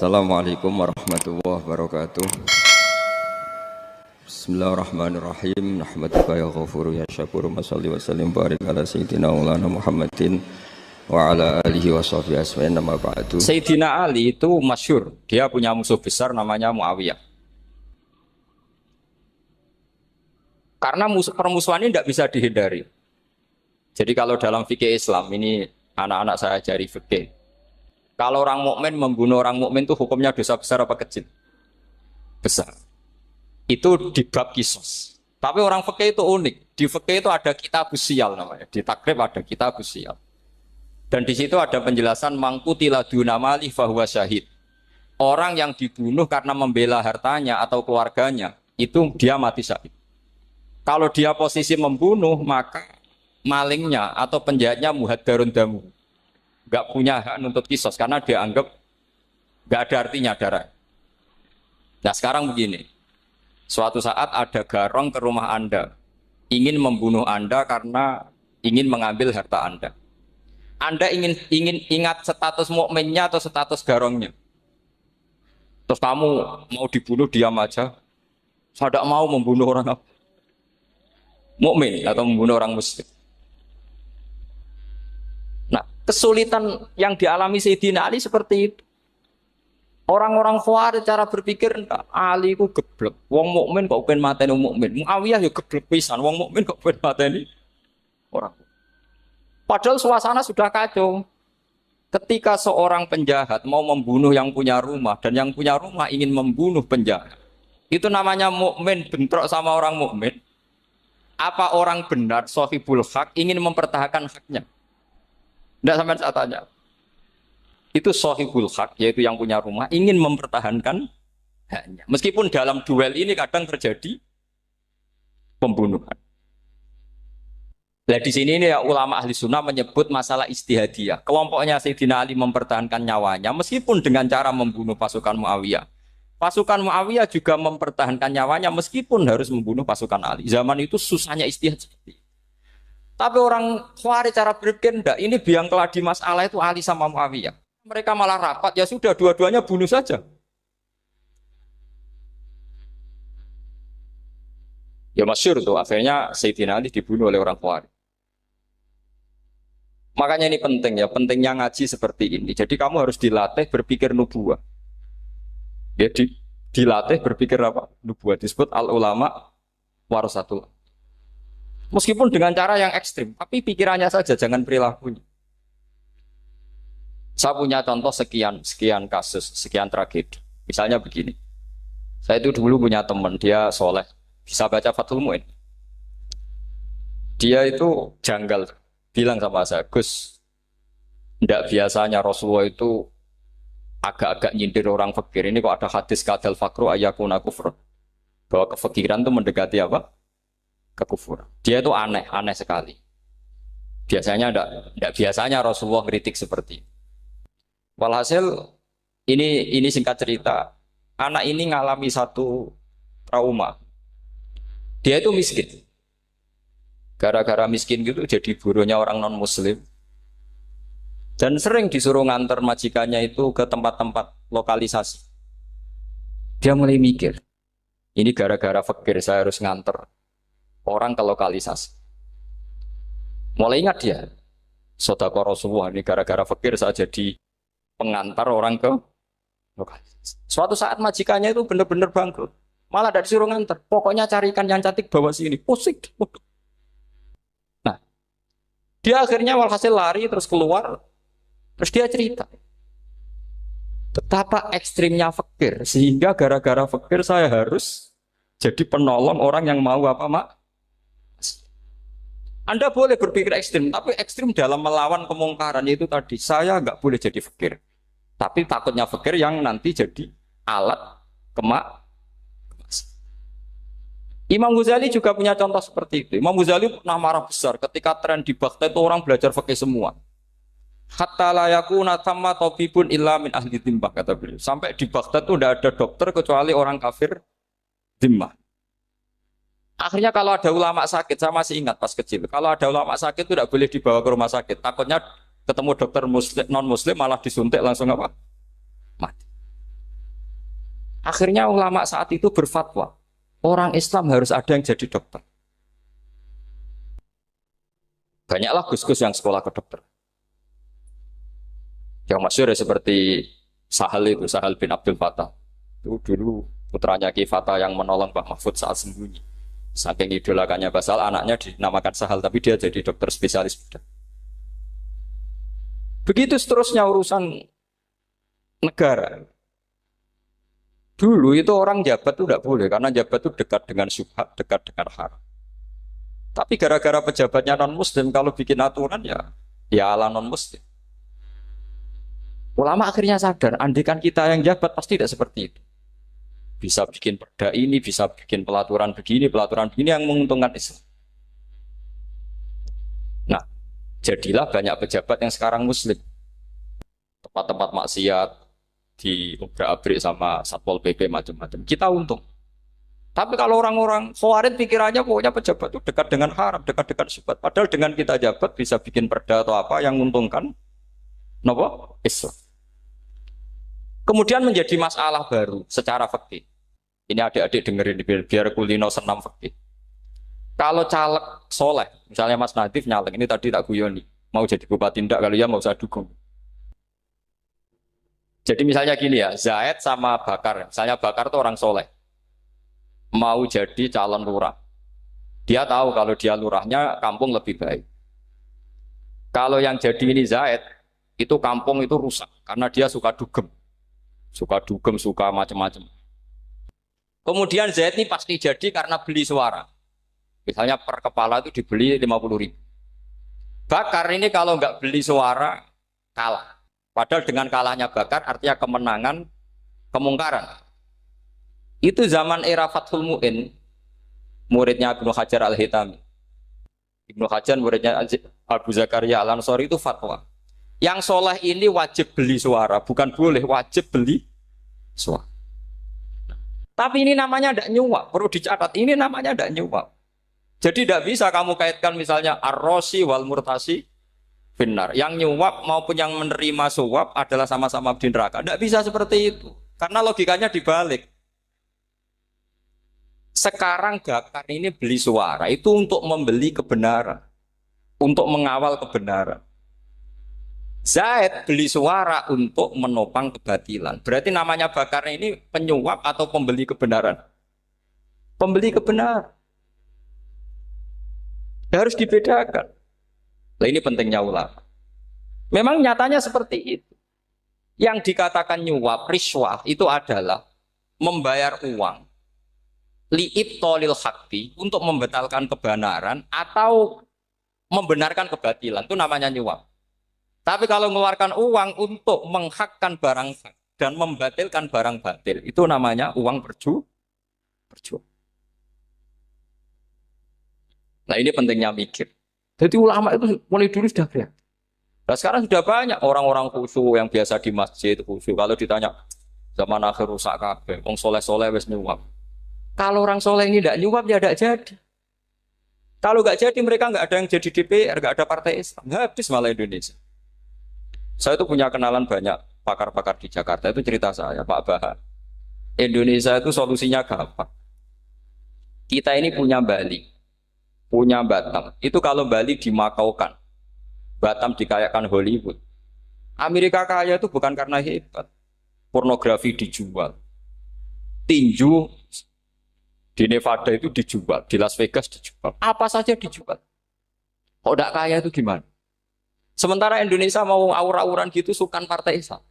Assalamualaikum warahmatullahi wabarakatuh. Bismillahirrahmanirrahim. Nahmaduka ya ghafuru ya syakuru. Mashalli wa sallim barik ala sayyidina maulana Muhammadin wa ala alihi wa sahbihi asma'in nama ba'du. Sayyidina Ali itu masyhur, dia punya musuh besar namanya Muawiyah. Karena permusuhan ini tidak bisa dihindari. Jadi kalau dalam fikih Islam, ini anak-anak saya ajari fikih. Kalau orang mukmin membunuh orang mukmin itu hukumnya dosa besar apa kecil? Besar. Itu di bab kisos. Tapi orang fikih itu unik. Di fikih itu ada kitab usial namanya. Di takrib ada kitab usial. Dan di situ ada penjelasan mangkutila duna mali fahuwa syahid. Orang yang dibunuh karena membela hartanya atau keluarganya, itu dia mati syahid. Kalau dia posisi membunuh, maka malingnya atau penjahatnya muhaddarun damu. Gak punya hak nuntut kisos karena dia anggap gak ada artinya darah. Nah sekarang begini, suatu saat ada garong ke rumah Anda, ingin membunuh Anda karena ingin mengambil harta Anda. Anda ingin ingat status mukminnya atau status garongnya. Terus kamu mau dibunuh diam aja, saya tidak mau membunuh orang mukmin atau membunuh orang muslim. Kesulitan yang dialami Sayyidina Ali seperti itu. Orang-orang Khawarij cara berpikir Ali ku geblek. Wong mukmin kok pengen mateni mukmin. Muawiyah ya geblek pisan. Wong mukmin kok pengen mateni orang. Padahal suasana sudah kacau. Ketika seorang penjahat mau membunuh yang punya rumah dan yang punya rumah ingin membunuh penjahat. Itu namanya mukmin bentrok sama orang mukmin. Apa orang benar sahibul haq ingin mempertahankan haknya? Tidak sampai saya tanya. Itu sahibul haq, yaitu yang punya rumah, ingin mempertahankan haknya. Meskipun dalam duel ini kadang terjadi pembunuhan. Nah di sini ini ya, ulama ahli sunnah menyebut masalah istihadiyah. Kelompoknya Sayyidina Ali mempertahankan nyawanya, meskipun dengan cara membunuh pasukan Muawiyah. Pasukan Muawiyah juga mempertahankan nyawanya, meskipun harus membunuh pasukan Ali. Zaman itu susahnya istihad seperti itu. Tapi orang Khawarij cara berpikir enggak, ini biang keladi masalah itu Ali sama Muawiyah. Mereka malah rapat, ya sudah dua-duanya bunuh saja. Ya masyhur tuh, akhirnya Sayyidina Ali dibunuh oleh orang Khawarij. Makanya ini penting ya, pentingnya ngaji seperti ini. Jadi kamu harus dilatih berpikir nubuwah. Ya dilatih berpikir apa? Nubuwah disebut al-ulama warasatul. Meskipun dengan cara yang ekstrim, tapi pikirannya saja, jangan perilakunya. Saya punya contoh sekian kasus, sekian tragedi. Misalnya begini, saya itu dulu punya teman, dia soleh, bisa baca Fathul Mu'in. Dia itu janggal, bilang sama saya, Gus, tidak biasanya Rasulullah itu agak-agak nyindir orang fakir. Ini kok ada hadis kadal fakru ayakuna kufur. Bahwa kefakiran itu mendekati apa? Kekufuran. Dia itu aneh sekali. Biasanya enggak biasanya Rasulullah kritik seperti itu. Walhasil ini singkat cerita, anak ini ngalami satu trauma. Dia itu miskin. Gara-gara miskin gitu jadi buruhnya orang non muslim. Dan sering disuruh nganter majikannya itu ke tempat-tempat lokalisasi. Dia mulai mikir, ini gara-gara fakir saya harus nganter orang ke lokalisasi. Mulai ingat dia, sedekah Rasulullah ini gara-gara fakir saya jadi pengantar orang ke lokalisasi. Suatu saat majikannya itu benar-benar bangkrut, malah tidak disuruh nganter. Pokoknya carikan yang cantik bawa sini, pusing. Nah, dia akhirnya walhasil lari terus keluar, terus dia cerita betapa ekstrimnya fakir sehingga gara-gara fakir saya harus jadi penolong orang yang mau apa mak. Anda boleh berpikir ekstrim, tapi ekstrim dalam melawan kemungkaran itu tadi. Saya nggak boleh jadi fakir, tapi takutnya fakir yang nanti jadi alat kemak. Imam Ghazali juga punya contoh seperti itu. Imam Ghazali pernah marah besar ketika tren di Baghdad itu orang belajar fakih semua. Hatta la yakuna thamma tabibun illa min ahli dhimmah, kata beliau. Sampai di Baghdad itu tidak ada dokter kecuali orang kafir dhimmah. Akhirnya kalau ada ulama sakit, saya masih ingat pas kecil, kalau ada ulama sakit itu tidak boleh dibawa ke rumah sakit. Takutnya ketemu dokter muslim, non muslim malah disuntik langsung apa? Mati. Akhirnya ulama saat itu berfatwa, orang Islam harus ada yang jadi dokter. Banyaklah gus-gus yang sekolah ke dokter. Yang masyhur ya seperti Sahal itu, Sahal bin Abdul Fattah. Itu dulu putranya Ki Fatah yang menolong Mbah Mahfud saat sembunyi. Saking idolakannya Basal, anaknya dinamakan Sahal, tapi dia jadi dokter spesialis bedah. Begitu seterusnya urusan negara. Dulu itu orang jabat itu tidak boleh, karena jabat itu dekat dengan syubhat, dekat dengan haram. Tapi gara-gara pejabatnya non-muslim, kalau bikin aturan ya ala non-muslim. Ulama akhirnya sadar, andikan kita yang jabat pasti tidak seperti itu. Bisa bikin perda ini, bisa bikin pelaturan begini yang menguntungkan Islam. Nah, jadilah banyak pejabat yang sekarang muslim. Tempat-tempat maksiat di obrak-abrik sama Satpol PP macam-macam. Kita untung. Tapi kalau orang-orang Khawarij pikirannya pokoknya pejabat itu dekat dengan haram, dekat dengan syubhat. Padahal dengan kita jabat bisa bikin perda atau apa yang menguntungkan Islam. Kemudian menjadi masalah baru secara fikih. Ini adik-adik dengerin biar kulino senam fikih. Kalau caleg soleh, misalnya Mas Nadif nyalek, ini tadi tak guyoni, mau jadi bupati ndak, kalau ya mau usah dukung. Jadi misalnya gini ya, Zaid sama Bakar, misalnya Bakar itu orang soleh, mau jadi calon lurah. Dia tahu kalau dia lurahnya kampung lebih baik. Kalau yang jadi ini Zaid, itu kampung itu rusak, karena dia suka dugem, suka macam-macam. Kemudian Zaid ini pasti jadi karena beli suara. Misalnya per kepala itu dibeli 50.000. Bakar ini kalau nggak beli suara, kalah. Padahal dengan kalahnya Bakar artinya kemenangan, kemungkaran. Itu zaman era Fathul Mu'in, muridnya Ibnu Hajar Al-Hitami. Ibnu Hajar muridnya Abu Zakaria Al-Ansori itu fatwa. Yang soleh ini wajib beli suara, bukan boleh, wajib beli suara. Tapi ini namanya tidak nyuap, perlu dicatat. Ini namanya tidak nyuap. Jadi tidak bisa kamu kaitkan misalnya ar-rosi wal murtasi finnar. Yang nyuap maupun yang menerima suap adalah sama-sama di neraka. Tidak bisa seperti itu. Karena logikanya dibalik. Sekarang Bakar ini beli suara itu untuk membeli kebenaran. Untuk mengawal kebenaran. Zaid beli suara untuk menopang kebatilan. Berarti namanya Bakar ini penyuap atau pembeli kebenaran? Pembeli kebenaran. Harus dibedakan. Nah, ini pentingnya ulama. Memang nyatanya seperti itu. Yang dikatakan nyuap, riswah itu adalah membayar uang li'ibtolil haqqi untuk membatalkan kebenaran atau membenarkan kebatilan. Itu namanya nyuap. Tapi kalau mengeluarkan uang untuk menghakkan barang hak dan membatalkan barang batil, itu namanya uang perjuangan. Nah ini pentingnya mikir. Jadi ulama itu mulai dulu sudah kreatif. Nah sekarang sudah banyak orang-orang khusyuk yang biasa di masjid khusyuk. Kalau ditanya zaman akhir rusak kabeh, wong soleh-soleh wis nyuap. Kalau orang soleh ini tidak nyuap ya tidak jadi. Kalau nggak jadi mereka nggak ada yang jadi DPR, nggak ada partai Islam, habis malah Indonesia. Saya itu punya kenalan banyak pakar-pakar di Jakarta, itu cerita saya, Pak Bahar. Indonesia itu solusinya gampang. Kita ini punya Bali, punya Batam. Itu kalau Bali dimakaukan, Batam dikayakan Hollywood. Amerika kaya itu bukan karena hebat. Pornografi dijual. Tinju di Nevada itu dijual, di Las Vegas dijual. Apa saja dijual. Kok tidak kaya itu gimana? Sementara Indonesia mau aur-auran gitu sukan partai Islam.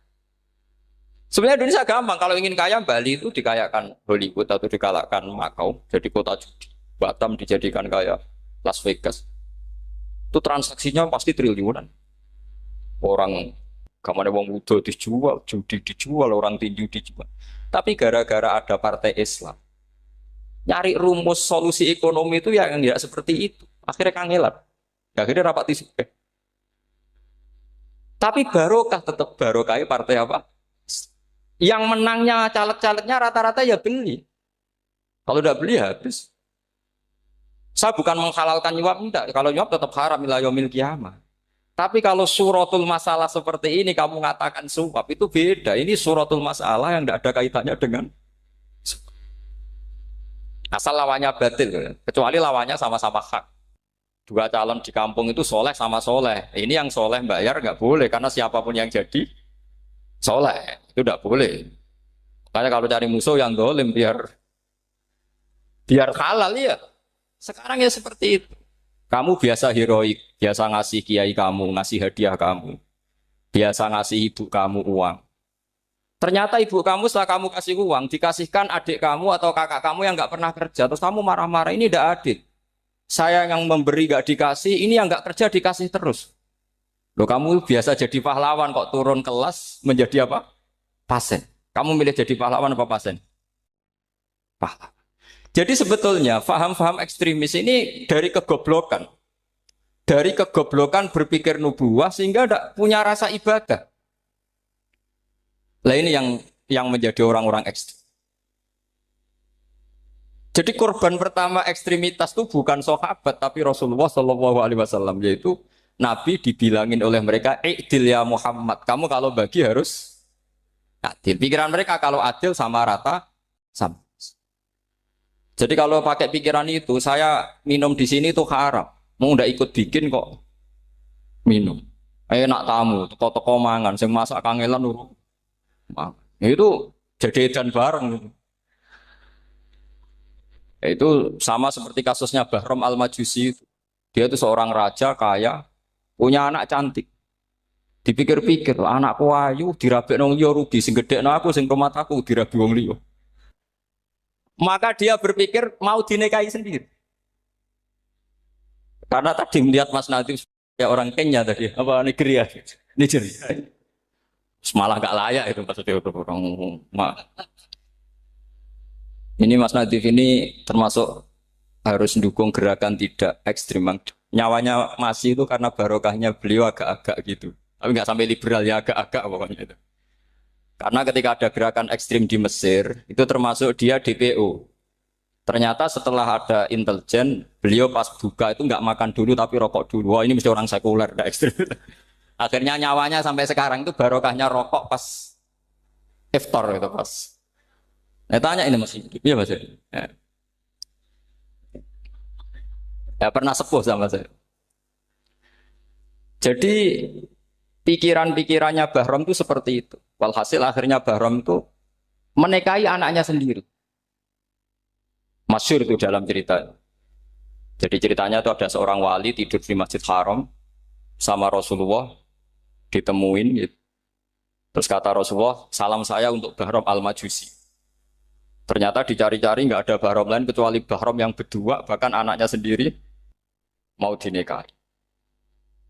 Sebenarnya Indonesia gampang, kalau ingin kaya Bali itu dikayakan Hollywood atau dikalahkan Makau jadi kota judi. Batam dijadikan kaya Las Vegas. Itu transaksinya pasti triliunan. Orang kamane wong muda dijual, judi dijual, orang tinju dijual. Tapi gara-gara ada partai Islam, nyari rumus solusi ekonomi itu yang tidak seperti itu. Akhirnya kangelan. Akhirnya rapat isu. Tapi barokah tetap barokah partai apa? Yang menangnya caleg-calegnya rata-rata ya beli. Kalau tidak beli habis. Saya bukan menghalalkan nyuap, enggak. Kalau nyuap tetap haram ila yaumil qiyamah. Tapi kalau suratul masalah seperti ini kamu mengatakan suap itu beda. Ini suratul masalah yang tidak ada kaitannya dengan Asal lawannya batil, kecuali lawannya sama-sama hak. Dua calon di kampung itu soleh sama soleh. Ini yang soleh bayar nggak boleh karena siapapun yang jadi soleh itu nggak boleh. Makanya kalau cari musuh yang dolim biar halal ya. Sekarang ya seperti itu. Kamu biasa heroik, biasa ngasih kiai kamu, ngasih hadiah kamu, biasa ngasih ibu kamu uang. Ternyata ibu kamu setelah kamu kasih uang, dikasihkan adik kamu atau kakak kamu yang nggak pernah kerja, terus kamu marah-marah, ini tidak adil. Saya yang memberi nggak dikasih, ini yang nggak kerja dikasih terus. Loh kamu biasa jadi pahlawan kok turun kelas menjadi apa? Pasien. Kamu milih jadi pahlawan apa pasien? Pahlawan. Jadi sebetulnya faham-faham ekstremis ini dari kegoblokan. Dari kegoblokan berpikir nubuah sehingga tidak punya rasa ibadah. Lah ini yang menjadi orang-orang ekstrem. Jadi korban pertama ekstremitas itu bukan sahabat tapi Rasulullah Shallallahu Alaihi Wasallam, yaitu Nabi dibilangin oleh mereka, "I'dil ya Muhammad, kamu kalau bagi harus adil." Pikiran mereka kalau adil sama rata sama. Jadi kalau pakai pikiran itu, saya minum di sini itu haram. Mau ndak ikut bikin kok minum. Enak tamu, toko-toko mangan, sing masak kangelan urung. Itu jadi edan bareng. Itu sama seperti kasusnya Bahram Al-Majusi. Dia itu seorang raja kaya, punya anak cantik. Dipikir-pikir, anakku ayu, dirabi nong liya rugi, sing gedekno aku, sing rumah aku dirabi wong liya. Maka dia berpikir mau dinikahi sendiri. Karena tadi melihat Mas Nadiem ya orang Kenya tadi, apa Nigeria, Nigeria. Malah gak layak itu maksudnya untuk orang. Ini Mas Nadiem ini termasuk harus mendukung gerakan tidak ekstrim. Nyawanya masih itu karena barokahnya beliau agak-agak gitu. Tapi nggak sampai liberal ya agak-agak pokoknya itu. Karena ketika ada gerakan ekstrim di Mesir, itu termasuk dia DPO. Ternyata setelah ada intelijen, beliau pas buka itu nggak makan dulu tapi rokok dulu. Wah ini mesti orang sekuler, nggak ekstrim. Akhirnya nyawanya sampai sekarang itu barokahnya rokok pas iftar itu pas. Nah, tanya ini masih hidup, iya mas ya. Ya pernah sepuh sama saya. Jadi pikiran-pikirannya Bahram itu seperti itu. Walhasil akhirnya Bahram itu menikahi anaknya sendiri. Masyhur itu dalam cerita. Jadi ceritanya itu ada seorang wali tidur di Masjid Haram sama Rasulullah, ditemuin gitu. Terus kata Rasulullah, salam saya untuk Bahram Al-Majusi. Ternyata dicari-cari nggak ada Bahram lain kecuali Bahram yang berdua, bahkan anaknya sendiri mau dinikahi.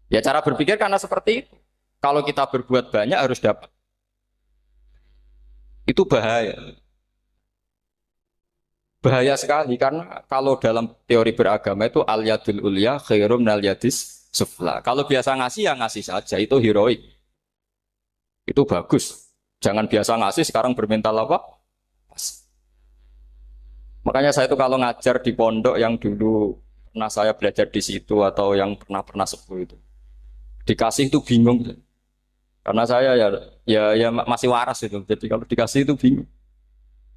Ya cara berpikir karena seperti itu. Kalau kita berbuat banyak harus dapat. Itu bahaya. Bahaya sekali karena kalau dalam teori beragama itu al yadul ulya khairum nal yadis sufla. Kalau biasa ngasih ya ngasih saja, itu heroik. Itu bagus. Jangan biasa ngasih sekarang bermental apa? Makanya saya itu kalau ngajar di pondok yang dulu pernah saya belajar di situ atau yang pernah sepuh itu, dikasih itu bingung. Karena saya ya masih waras itu. Jadi kalau dikasih itu bingung.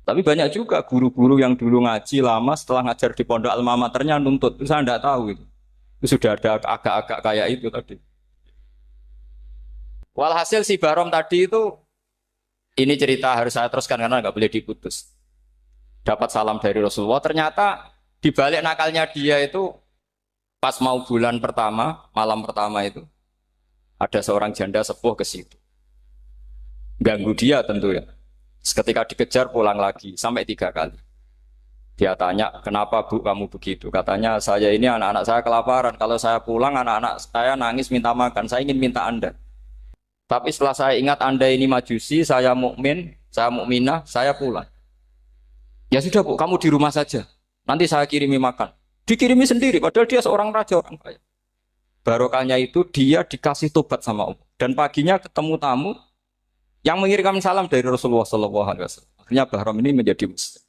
Tapi banyak juga guru-guru yang dulu ngaji lama setelah ngajar di pondok alma maternya nuntut. Itu saya tidak tahu itu. Itu sudah ada agak-agak kayak itu tadi. Walhasil si Barom tadi itu ini cerita harus saya teruskan karena nggak boleh diputus. Dapat salam dari Rasulullah. Ternyata di balik nakalnya dia itu pas mau bulan pertama, malam pertama itu ada seorang janda sepuh ke situ. Ganggu dia tentu ya. Ketika dikejar pulang lagi sampai 3 kali. Dia tanya, kenapa bu kamu begitu? Katanya saya ini anak-anak saya kelaparan. Kalau saya pulang anak-anak saya nangis minta makan. Saya ingin minta Anda. Tapi setelah saya ingat Anda ini majusi, saya mukmin, saya mukminah, saya pulang. Ya sudah bu, kamu di rumah saja. Nanti saya kirimi makan. Dikirimi sendiri, padahal dia seorang raja orang kaya. Barokahnya itu dia dikasih tobat sama Allah. Dan paginya ketemu tamu yang mengirimkan salam dari Rasulullah SAW. Akhirnya Bahram ini menjadi muslim.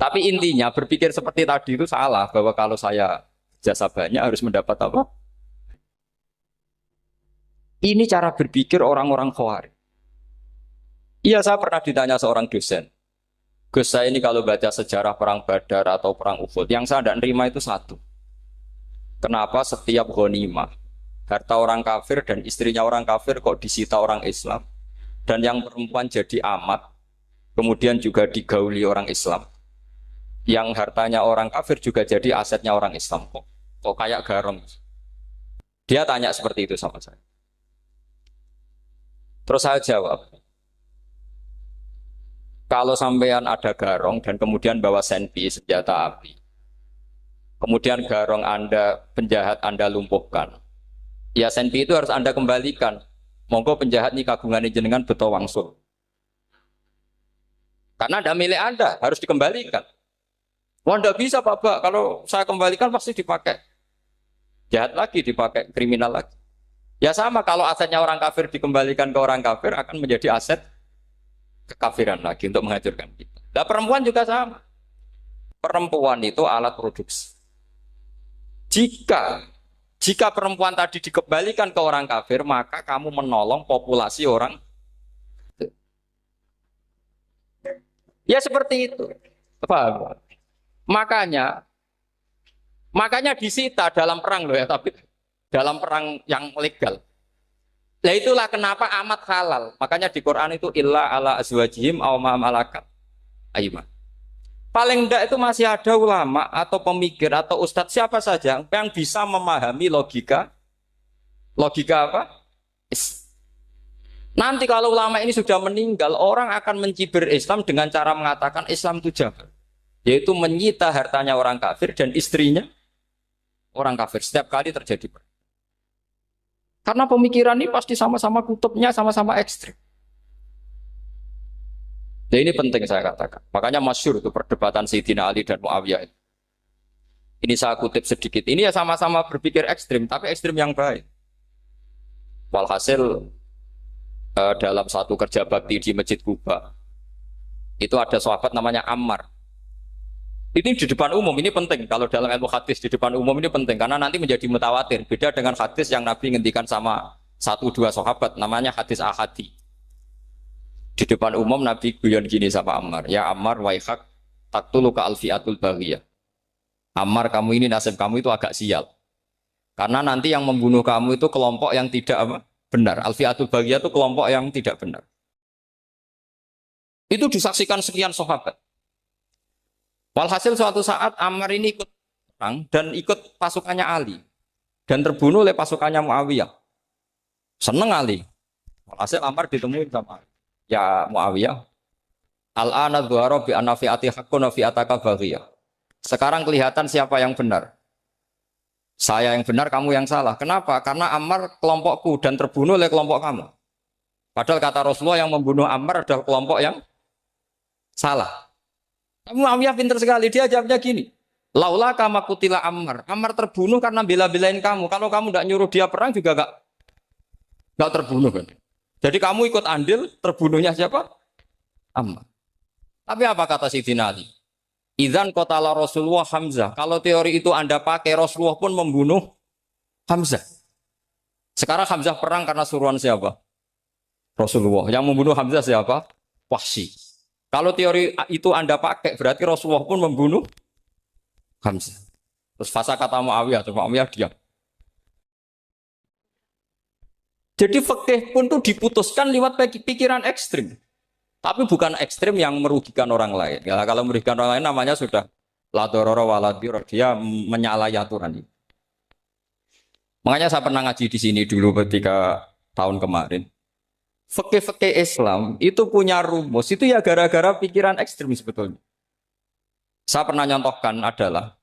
Tapi intinya berpikir seperti tadi itu salah, bahwa kalau saya jasa banyak harus mendapat apa? Ini cara berpikir orang-orang Khawarij. Iya, saya pernah ditanya seorang dosen. Gus, saya ini kalau baca sejarah perang Badar atau perang Uhud, yang saya tidak nerima itu satu. Kenapa setiap ghanimah, harta orang kafir dan istrinya orang kafir kok disita orang Islam, dan yang perempuan jadi amat, kemudian juga digauli orang Islam, yang hartanya orang kafir juga jadi asetnya orang Islam, kok kayak garong. Dia tanya seperti itu sama saya. Terus saya jawab, kalau sampean ada garong dan kemudian bawa senpi senjata api, kemudian garong Anda, penjahat Anda lumpuhkan, ya senpi itu harus Anda kembalikan. Monggo penjahat ini kagungan jenengan beto wangsul. Karena ada milik Anda, harus dikembalikan. Wah, tidak bisa Pak, kalau saya kembalikan pasti dipakai jahat lagi, dipakai kriminal lagi. Ya sama, kalau asetnya orang kafir dikembalikan ke orang kafir akan menjadi aset kekafiran lagi untuk menghancurkan kita. Nah, perempuan juga sama. Perempuan itu alat produksi. Jika perempuan tadi dikembalikan ke orang kafir, maka kamu menolong populasi orang. Ya seperti itu. Paham? Makanya disita dalam perang loh ya, tapi dalam perang yang legal. Nah itulah kenapa amat halal. Makanya di Quran itu illa ala azwajihim aw ma malakat aymah. Paling enggak itu masih ada ulama atau pemikir atau ustadz siapa saja yang bisa memahami logika apa? Nanti kalau ulama ini sudah meninggal, orang akan mencibir Islam dengan cara mengatakan Islam itu jahat, yaitu menyita hartanya orang kafir dan istrinya orang kafir setiap kali terjadi. Karena pemikiran ini pasti sama-sama kutubnya, sama-sama ekstrim. Nah ini penting saya katakan. Makanya masyhur itu perdebatan Sayyidina Ali dan Muawiyah. Ini saya kutip sedikit. Ini ya sama-sama berpikir ekstrim, tapi ekstrim yang baik. Walhasil dalam satu kerja bakti di Masjid Kuba, itu ada sahabat namanya Ammar. Ini di depan umum, ini penting. Kalau dalam ilmu hadis di depan umum ini penting karena nanti menjadi mutawatir. Beda dengan hadis yang Nabi ngendikan sama satu dua sahabat, namanya hadis ahadi. Di depan umum Nabi guyon gini sama Ammar, ya Ammar waihak taktuluka alfiatul baghiyah. Ammar, kamu ini nasib kamu itu agak sial. Karena nanti yang membunuh kamu itu kelompok yang tidak benar. Alfiatul baghiyah itu kelompok yang tidak benar. Itu disaksikan sekian sahabat. Walhasil suatu saat Ammar ini ikut perang dan ikut pasukannya Ali dan terbunuh oleh pasukannya Muawiyah. Seneng Ali. Walhasil Ammar ditemui sama ya Muawiyah. Al-ana dhuhara bi anna fi'ati haqqun wa fi'ataka baghiyah. Sekarang kelihatan siapa yang benar. Saya yang benar, kamu yang salah. Kenapa? Karena Ammar kelompokku dan terbunuh oleh kelompok kamu. Padahal kata Rasulullah yang membunuh Ammar adalah kelompok yang salah. Muawiyah pintar sekali, dia jawabnya gini, laula kama kutila Ammar. Ammar terbunuh karena bela-belain kamu. Kalau kamu tidak nyuruh dia perang juga gak terbunuh kan. Jadi kamu ikut andil terbunuhnya siapa? Ammar. Tapi apa kata Sayyidina Ali? Idzan qatala Rasulullah Hamzah. Kalau teori itu Anda pakai, Rasulullah pun membunuh Hamzah. Sekarang Hamzah perang karena suruhan siapa? Rasulullah. Yang membunuh Hamzah siapa? Wahsy. Kalau teori itu Anda pakai, berarti Rasulullah pun membunuh Hamzah. Terus fasa kata Muawiyah, terus Muawiyah diam. Jadi fikih pun tuh diputuskan lewat pikiran ekstrim. Tapi bukan ekstrim yang merugikan orang lain. Ya, kalau merugikan orang lain namanya sudah la dororo wa la dirar. Dia menyalahi aturan ini. Makanya saya pernah ngaji di sini dulu ketika tahun kemarin. Fikih-fikih Islam itu punya rumus, itu ya gara-gara pikiran ekstrim sebetulnya. Saya pernah nyontohkan adalah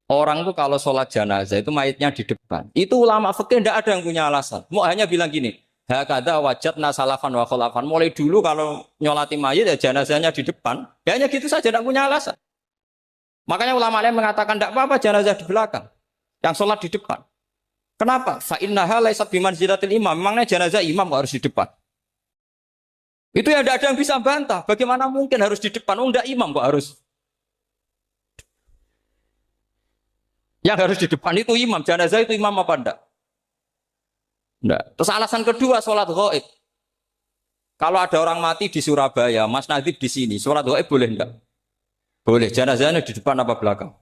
orang tuh kalau sholat jenazah itu mayitnya di depan. Itu ulama fikih tidak ada yang punya alasan. Mau hanya bilang gini, hakadha wajadna salafan wa khalafan. Mulai dulu kalau nyolati mayit ya jenazahnya di depan. Ya hanya gitu saja, tidak punya alasan. Makanya ulama lain mengatakan tidak apa-apa jenazah di belakang, yang sholat di depan. Kenapa? Fa innaha laysat bimanzilatil imam. Memangnya jenazah imam kok harus di depan? Itu ya tidak ada yang bisa bantah. Bagaimana mungkin harus di depan? Oh, enggak imam kok harus. Yang harus di depan itu imam. Jenazah itu imam apa enggak? Enggak. Terus alasan kedua sholat ghaib. Kalau ada orang mati di Surabaya, Mas Nadib di sini, sholat gaib boleh enggak? Boleh. Jenazahnya di depan apa belakang?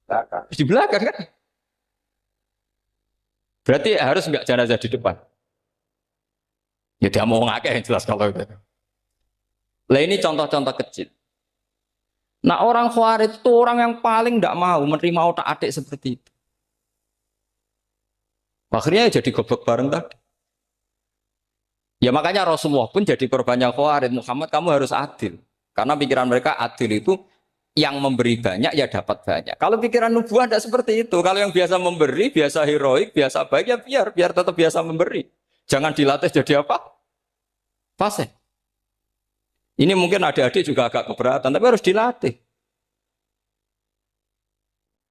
Belakang. Di belakang kan? Berarti harus enggak jenazah di depan? Ya dia mau ngakeh yang jelas kalau itu. Lah ini contoh-contoh kecil. Nah orang Khawarij itu orang yang paling tidak mau menerima otak-atik seperti itu. Akhirnya jadi goblok bareng tadi. Ya makanya Rasulullah pun jadi korbannya Khawarij. Muhammad kamu harus adil. Karena pikiran mereka adil itu yang memberi banyak ya dapat banyak. Kalau pikiran nubuah tidak seperti itu. Kalau yang biasa memberi, biasa heroik, biasa baik ya biar tetap biasa memberi. Jangan dilatih jadi apa? Fasih. Ini mungkin adik-adik juga agak keberatan, tapi harus dilatih.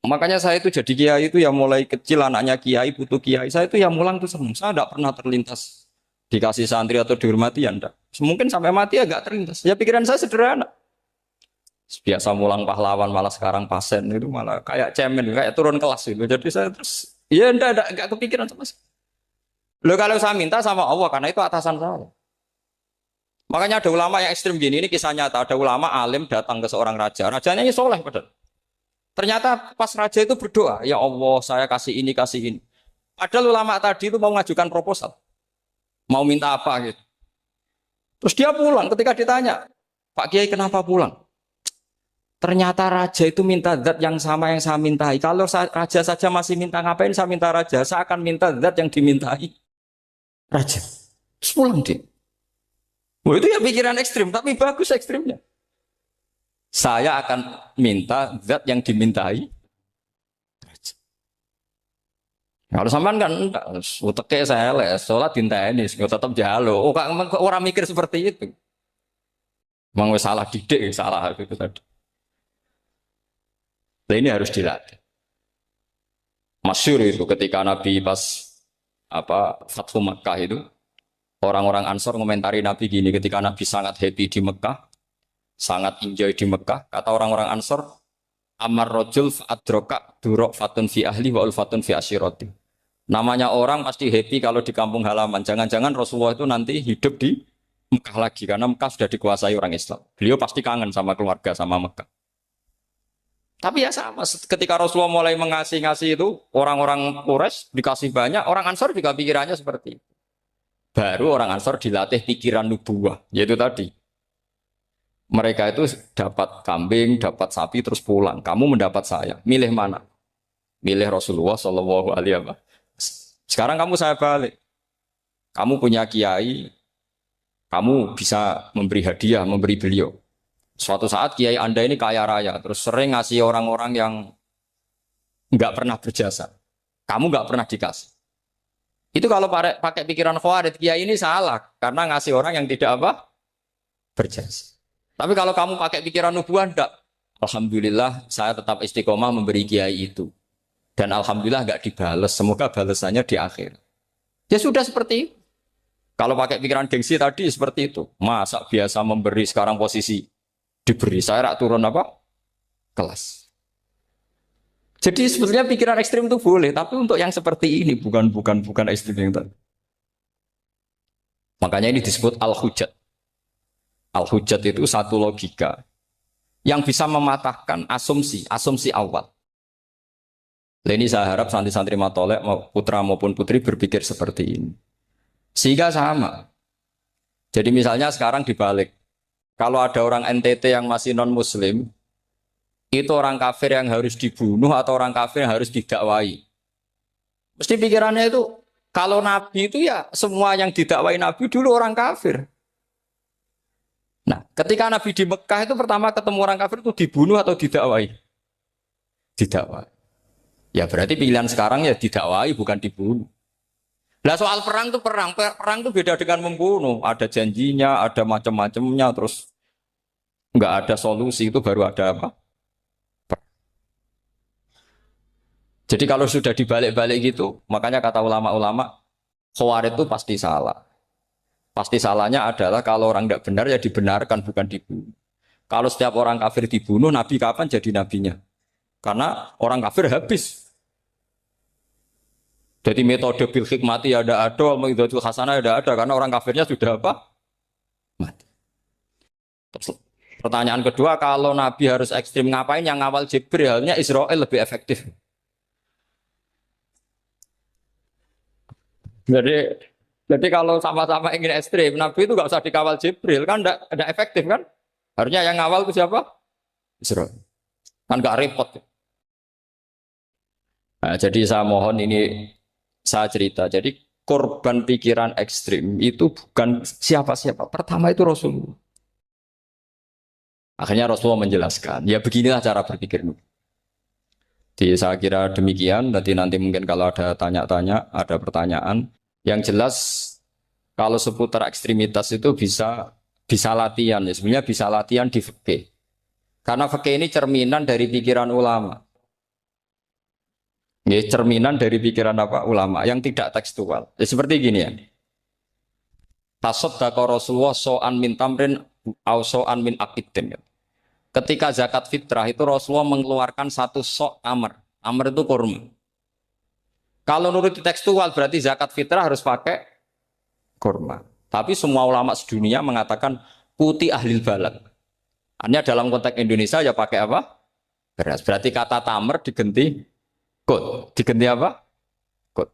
Makanya saya itu jadi kiai itu ya mulai kecil anaknya kiai, putu kiai. Saya itu ya mulang tuh seneng. Saya tidak pernah terlintas dikasih santri atau dihormati ya enggak. Mungkin sampai mati agak terlintas. Ya pikiran saya sederhana. Biasa mulang pahlawan malah sekarang pasen itu malah kayak cemen, kayak turun kelas gitu. Jadi saya terus ya enggak kepikiran sama sekali. Loh kalau saya minta sama Allah karena itu atasan saya. Makanya ada ulama yang ekstrim gini, ini kisah nyata. Ada ulama alim datang ke seorang raja. Rajanya ini soleh padahal. Ternyata pas raja itu berdoa, ya Allah saya kasih ini, kasih ini. Padahal ulama tadi itu mau mengajukan proposal. Mau minta apa gitu. Terus dia pulang ketika ditanya, Pak Kiai kenapa pulang? Ternyata raja itu minta zat yang sama yang saya mintai. Kalau raja saja masih minta ngapain saya minta raja, saya akan minta zat yang dimintai raja. Terus pulang dia. Oh, itu ya pikiran ekstrim, tapi bagus ekstrimnya. Saya akan minta zat yang dimintai. Kalau sampean kan uteke saya les, sholat dinteni, tetap jalo. Oh, orang mikir seperti itu. Memang salah didik, salah itu tadi. Nah, ini harus dilatih. Masyhur itu ketika Nabi pas Fathu Makkah itu, orang-orang Ansor ngomentari Nabi gini ketika Nabi sangat happy di Mekah, sangat enjoy di Mekah. Kata orang-orang Ansor, Amar rojul fa'adroka durok fatun fi ahli wa ulfatun fi asyiroti. Namanya orang pasti happy kalau di kampung halaman. Jangan-jangan Rasulullah itu nanti hidup di Mekah lagi karena Mekah sudah dikuasai orang Islam. Beliau pasti kangen sama keluarga, sama Mekah. Tapi ya sama, ketika Rasulullah mulai ngasih itu, orang-orang Quraisy dikasih banyak, orang Ansor juga pikirannya seperti itu. Baru orang Ansor dilatih pikiran nubuwah, yaitu tadi. Mereka itu dapat kambing, dapat sapi, terus pulang. Kamu mendapat saya, milih mana? Milih Rasulullah Shallallahu Alaihi Wasallam. Sekarang kamu saya balik. Kamu punya kiai, kamu bisa memberi hadiah, memberi beliau. Suatu saat kiai Anda ini kaya raya, terus sering ngasih orang-orang yang nggak pernah berjasa. Kamu nggak pernah dikasih. Itu kalau pakai pikiran Khawarij, kiai ini salah karena ngasih orang yang tidak berjasa. Tapi kalau kamu pakai pikiran nubuah, enggak. Alhamdulillah saya tetap istiqomah memberi kiai itu. Dan alhamdulillah nggak dibales. Semoga balasannya di akhir. Ya sudah seperti itu. Kalau pakai pikiran gengsi tadi seperti itu. Masa biasa memberi sekarang posisi diberi, saya rak turun kelas. Jadi sebetulnya pikiran ekstrim itu boleh, tapi untuk yang seperti ini bukan ekstrim yang tadi. Makanya ini disebut al-hujat. Al-hujat itu satu logika yang bisa mematahkan asumsi awal. Ini saya harap santri-santri matolek putra maupun putri berpikir seperti ini. Sehingga sama. Jadi misalnya sekarang dibalik. Kalau ada orang NTT yang masih non-muslim, itu orang kafir yang harus dibunuh atau orang kafir yang harus didakwai. Mesti pikirannya itu, kalau Nabi itu ya semua yang didakwai Nabi dulu orang kafir. Nah, ketika Nabi di Mekah itu pertama ketemu orang kafir itu dibunuh atau didakwai? Didakwai. Ya berarti pilihan sekarang ya didakwai bukan dibunuh. Nah soal perang itu perang itu beda dengan membunuh. Ada janjinya, ada macam-macamnya, terus nggak ada solusi itu baru ada apa? Jadi kalau sudah dibalik-balik gitu, makanya kata ulama-ulama, Khawarij itu pasti salah. Pasti salahnya adalah kalau orang tidak benar ya dibenarkan bukan dibunuh. Kalau setiap orang kafir dibunuh, Nabi kapan jadi nabinya? Karena orang kafir habis. Jadi metode bil hikmati ya ada, mengidhatul hasanah ya ada, karena orang kafirnya sudah apa? Mati. Terus, pertanyaan kedua, kalau Nabi harus ekstrim ngapain yang ngawal Jibril? Halnya Israel lebih efektif. Jadi jadi kalau sama-sama ingin ekstrim, Nabi itu nggak usah dikawal Jibril, kan enggak efektif kan? Harusnya yang ngawal itu siapa? Israel. Kan nggak repot. Nah, jadi saya mohon ini saya cerita. Jadi korban pikiran ekstrim itu bukan siapa-siapa. Pertama itu Rasulullah. Akhirnya Rasulullah menjelaskan, ya beginilah cara berpikir. Jadi saya kira demikian. Nanti mungkin kalau ada tanya-tanya, ada pertanyaan. Yang jelas kalau seputar ekstremitas itu bisa latihan. Ya. Sebenarnya bisa latihan di fikih. Karena fikih ini cerminan dari pikiran ulama. Ya, cerminan dari pikiran apa ulama yang tidak tekstual. Ya, seperti gini ya. Tasaddaqa Rasulullah so'an min tamrin au so'an min akidin. Ketika zakat fitrah itu Rasulullah mengeluarkan satu sok amr. Amr itu kurma. Kalau menurut tekstual berarti zakat fitrah harus pakai kurma. Tapi semua ulama sedunia mengatakan putih ahlil balad. Hanya dalam konteks Indonesia ya pakai apa? Beras. Berarti kata tamr diganti kut. Diganti apa? Kut.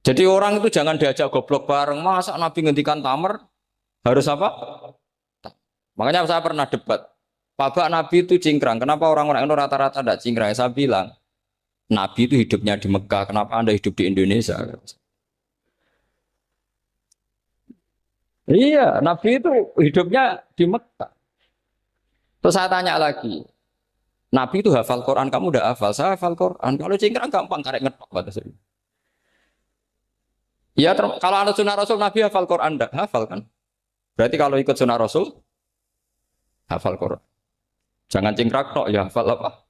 Jadi orang itu jangan diajak goblok bareng. Masa Nabi ngendikan tamr harus apa? Makanya saya pernah debat. Pak Nabi itu cingkrang. Kenapa orang-orang itu rata-rata tidak cingkrang? Saya bilang, Nabi itu hidupnya di Mekah. Kenapa Anda hidup di Indonesia? Iya, Nabi itu hidupnya di Mekah. Terus saya tanya lagi, Nabi itu hafal Quran, kamu udah hafal? Saya hafal Quran. Kalau cingkrang gampang, karek ngetok kata saya. Ya, kalau ada sunnah Rasul, Nabi hafal Quran, enggak hafal kan? Berarti kalau ikut sunnah Rasul, hafal Quran. Jangan cingkrak tok, ya hafal apa?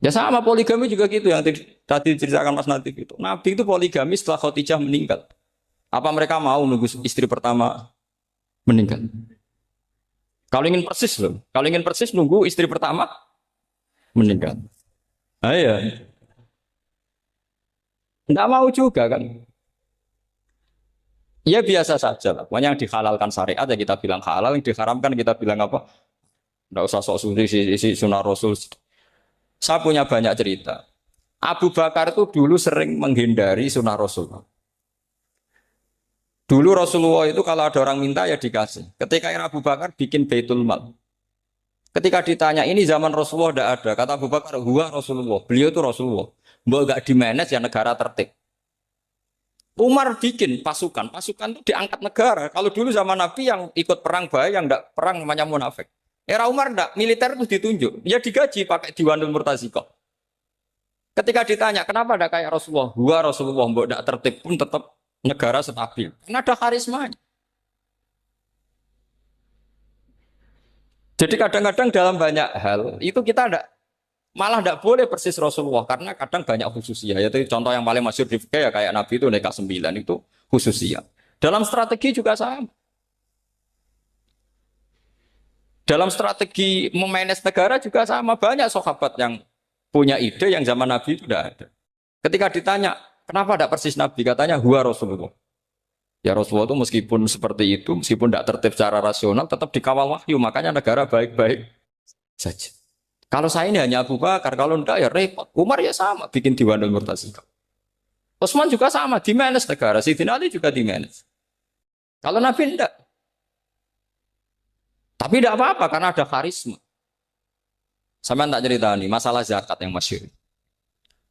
Ya sama poligami juga gitu yang tadi diceritakan Mas Natif itu. Nabi itu poligami setelah Khadijah meninggal. Apa mereka mau nunggu istri pertama meninggal? Kalau ingin persis loh. Kalau ingin persis nunggu istri pertama meninggal. Ah iya. Enggak mau juga kan. Ya biasa saja lah. Pokoknya yang dihalalkan syariat ya kita bilang halal, yang diharamkan kita bilang apa? Enggak usah sok suci isi sunnah Rasul. Saya punya banyak cerita. Abu Bakar itu dulu sering menghindari sunnah Rasul. Dulu Rasulullah itu kalau ada orang minta ya dikasih. Ketika Abu Bakar bikin Baitul Mal. Ketika ditanya ini zaman Rasulullah tidak ada. Kata Abu Bakar, huwa Rasulullah. Beliau itu Rasulullah. Mbak gak dimanage ya negara tertib. Umar bikin pasukan. Pasukan itu diangkat negara. Kalau dulu zaman Nabi yang ikut perang bahaya, yang tidak perang namanya munafik. Era Umar enggak, militer itu ditunjuk. Ya digaji pakai Diwanul Murtaziko. Ketika ditanya, kenapa enggak kayak Rasulullah? Huwa Rasulullah, mbak enggak tertib pun tetap negara stabil. Karena ada karismanya. Jadi kadang-kadang dalam banyak hal, itu kita malah enggak boleh persis Rasulullah. Karena kadang banyak khususnya. Yaitu contoh yang paling masyhur di fikih ya kayak Nabi itu nikah 9 itu khususnya. Dalam strategi juga sama. Dalam strategi memanage negara juga sama. Banyak sahabat yang punya ide yang zaman Nabi itu tidak ada. Ketika ditanya, kenapa tidak persis Nabi? Katanya, huwa Rasulullah. Ya Rasulullah itu meskipun seperti itu, meskipun tidak tertib secara rasional, tetap dikawal wahyu. Makanya negara baik-baik saja. Kalau saya ini hanya Abu Bakar, kalau tidak ya repot. Umar ya sama, bikin Diwanul Murtaziko. Utsman juga sama, di-manage negara. Sayyidina Ali juga di-manage. Kalau Nabi tidak. Tapi tidak apa-apa karena ada karisma. Sama tak cerita nih masalah zakat yang masyhur.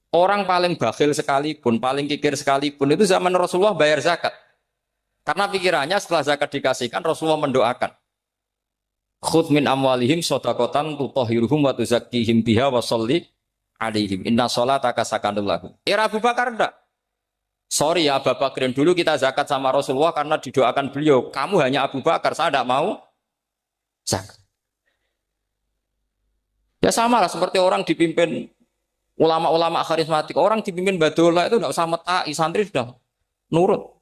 Orang paling bakhil sekalipun, paling kikir sekalipun itu zaman Rasulullah bayar zakat. Karena pikirannya setelah zakat dikasihkan Rasulullah mendoakan. Khudh min amwalihim shadaqatan tutahhiruhum wa tuzakkihim biha wa sholli alaihim. Inna sholataka sakanul lahum. Era Abu Bakar enggak. Sorry ya Abu Bakar, dulu kita zakat sama Rasulullah karena didoakan beliau. Kamu hanya Abu Bakar, saya tidak mau zakat. Ya sama lah seperti orang dipimpin ulama-ulama karismatik. Orang dipimpin Badola itu tidak usah metai, santri sudah nurut.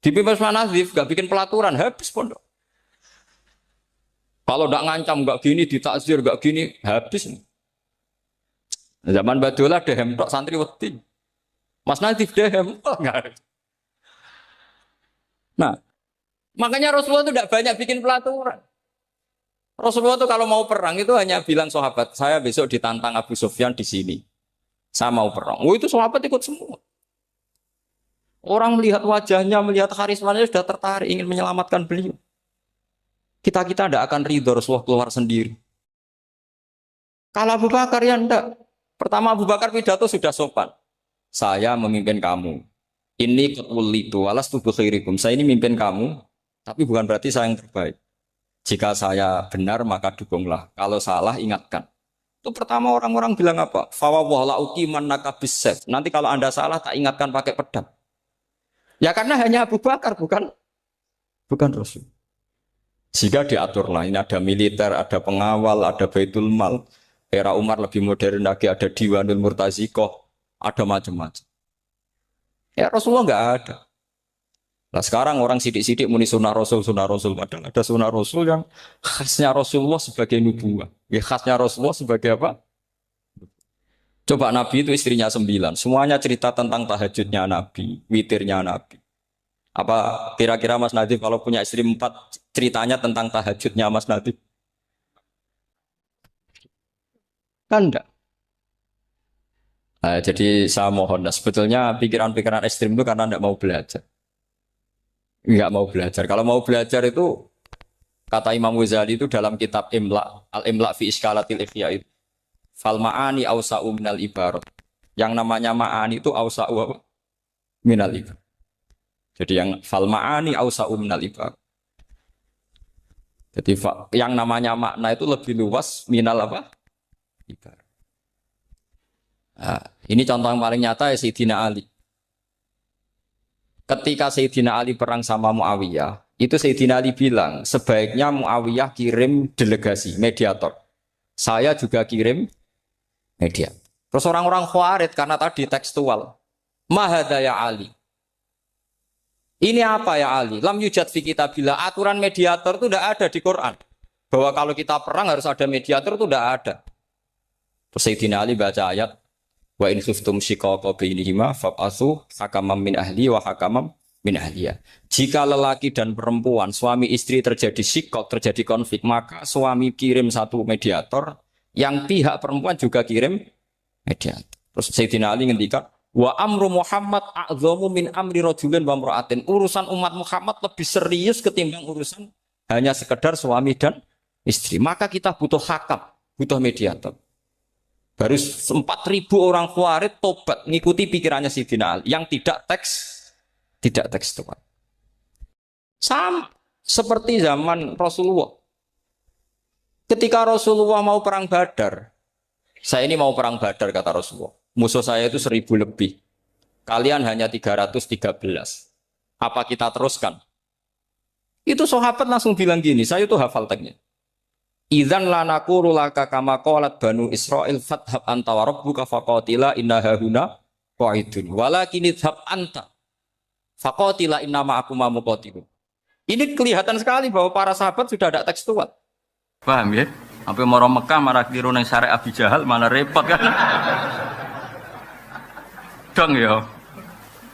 Dipimpin Manazif, gak bikin pelaturan, habis pondok. Kalau tidak ngancam, gak gini, ditakzir, gak gini, habis. Zaman Badola dehem tok santri wedi. Mas Nadif dehem. Oh, enggak. Nah, makanya Rasulullah itu tidak banyak bikin pelaturan. Rasulullah itu kalau mau perang itu hanya bilang sahabat, saya besok ditantang Abu Sufyan di sini. Saya mau perang. Oh itu sahabat ikut semua. Orang melihat wajahnya, melihat karismanya sudah tertarik ingin menyelamatkan beliau. Kita tidak akan ridho Rasulullah keluar sendiri. Kalau Abu Bakar ya enggak. Pertama Abu Bakar pidato sudah sopan. Saya memimpin kamu. Ini ketulitu alas tubuh khairikum. Saya ini mimpin kamu, tapi bukan berarti saya yang terbaik. Jika saya benar maka dukunglah. Kalau salah ingatkan. Itu pertama orang-orang bilang apa? Fawwala uqiman nakabisef. Nanti kalau Anda salah tak ingatkan pakai pedang. Ya karena hanya Abu Bakar bukan Rasul. Jika diaturlah ini ada militer, ada pengawal, ada Baitul Mal. Era Umar lebih modern lagi ada Diwanul Murtazikoh, ada macam-macam. Ya Rasulullah enggak ada. Nah sekarang orang sidik-sidik muni sunnah Rasul. Padahal ada sunnah Rasul yang khasnya Rasulullah sebagai nubuah. Ya, khasnya Rasulullah sebagai apa? Coba Nabi itu istrinya 9. Semuanya cerita tentang tahajudnya Nabi, witirnya Nabi. Apa kira-kira Mas Nadif kalau punya istri 4 ceritanya tentang tahajudnya Mas Nadif? Kan enggak. Nah, jadi saya mohon, sebetulnya pikiran-pikiran ekstrim itu karena enggak mau belajar. Enggak mau belajar. Kalau mau belajar itu kata Imam Ghazali itu dalam kitab Imla, Al-Imla fi Iskalatil Ikhya itu. Fal ma'ani awsa'u minal ibarat. Yang namanya ma'ani itu awsa'u minal ibarat. Jadi yang fal ma'ani awsa'u minal ibarat. Jadi yang namanya makna itu lebih luas minal apa? Ibarat. Nah, ini contoh yang paling nyata ya Sayyidina Ali. Ketika Sayyidina Ali perang sama Muawiyah, itu Sayyidina Ali bilang, sebaiknya Muawiyah kirim delegasi, mediator. Saya juga kirim mediator. Terus orang-orang Khawarij karena tadi tekstual. Mahada ya Ali. Ini apa ya Ali? Lam yujad fi kitabillah. Aturan mediator itu tidak ada di Quran. Bahwa kalau kita perang harus ada mediator itu tidak ada. Terus Sayyidina Ali baca ayat wa in khiftum shiqaqa bainihima fab'atsu hakaman min ahli wa hakaman min ahliya. Jika lelaki dan perempuan, suami istri terjadi shiqaq, terjadi konflik, maka suami kirim satu mediator, yang pihak perempuan juga kirim mediator. Terus Sayyidina Ali ngendikan wa amru Muhammad a'dhamu min amri rajulin wa imra'atin. Urusan umat Muhammad lebih serius ketimbang urusan hanya sekedar suami dan istri. Maka kita butuh hakam, butuh mediator. Baru 4.000 orang Khawarij tobat ngikuti pikirannya Sayyidina Ali yang tidak tekstual. Sama seperti zaman Rasulullah. Ketika Rasulullah mau perang Badar, saya ini mau perang Badar kata Rasulullah. Musuh saya itu 1.000 lebih. Kalian hanya 313. Apa kita teruskan? Itu sahabat langsung bilang gini, saya itu hafal teksnya. Idzan lanaqulu laka kama qalat banu Israil fathab anta wa rabbuka faqatila inna hahuna qa'idun walakin idhab anta faqatila inna ma'akum muqatilun. Ini kelihatan sekali bahwa para sahabat sudah ada tekstual. Paham ya? Sampai mau Mekah marah keliru nang syarek Abi Jahal malah repot kan. Dong ya.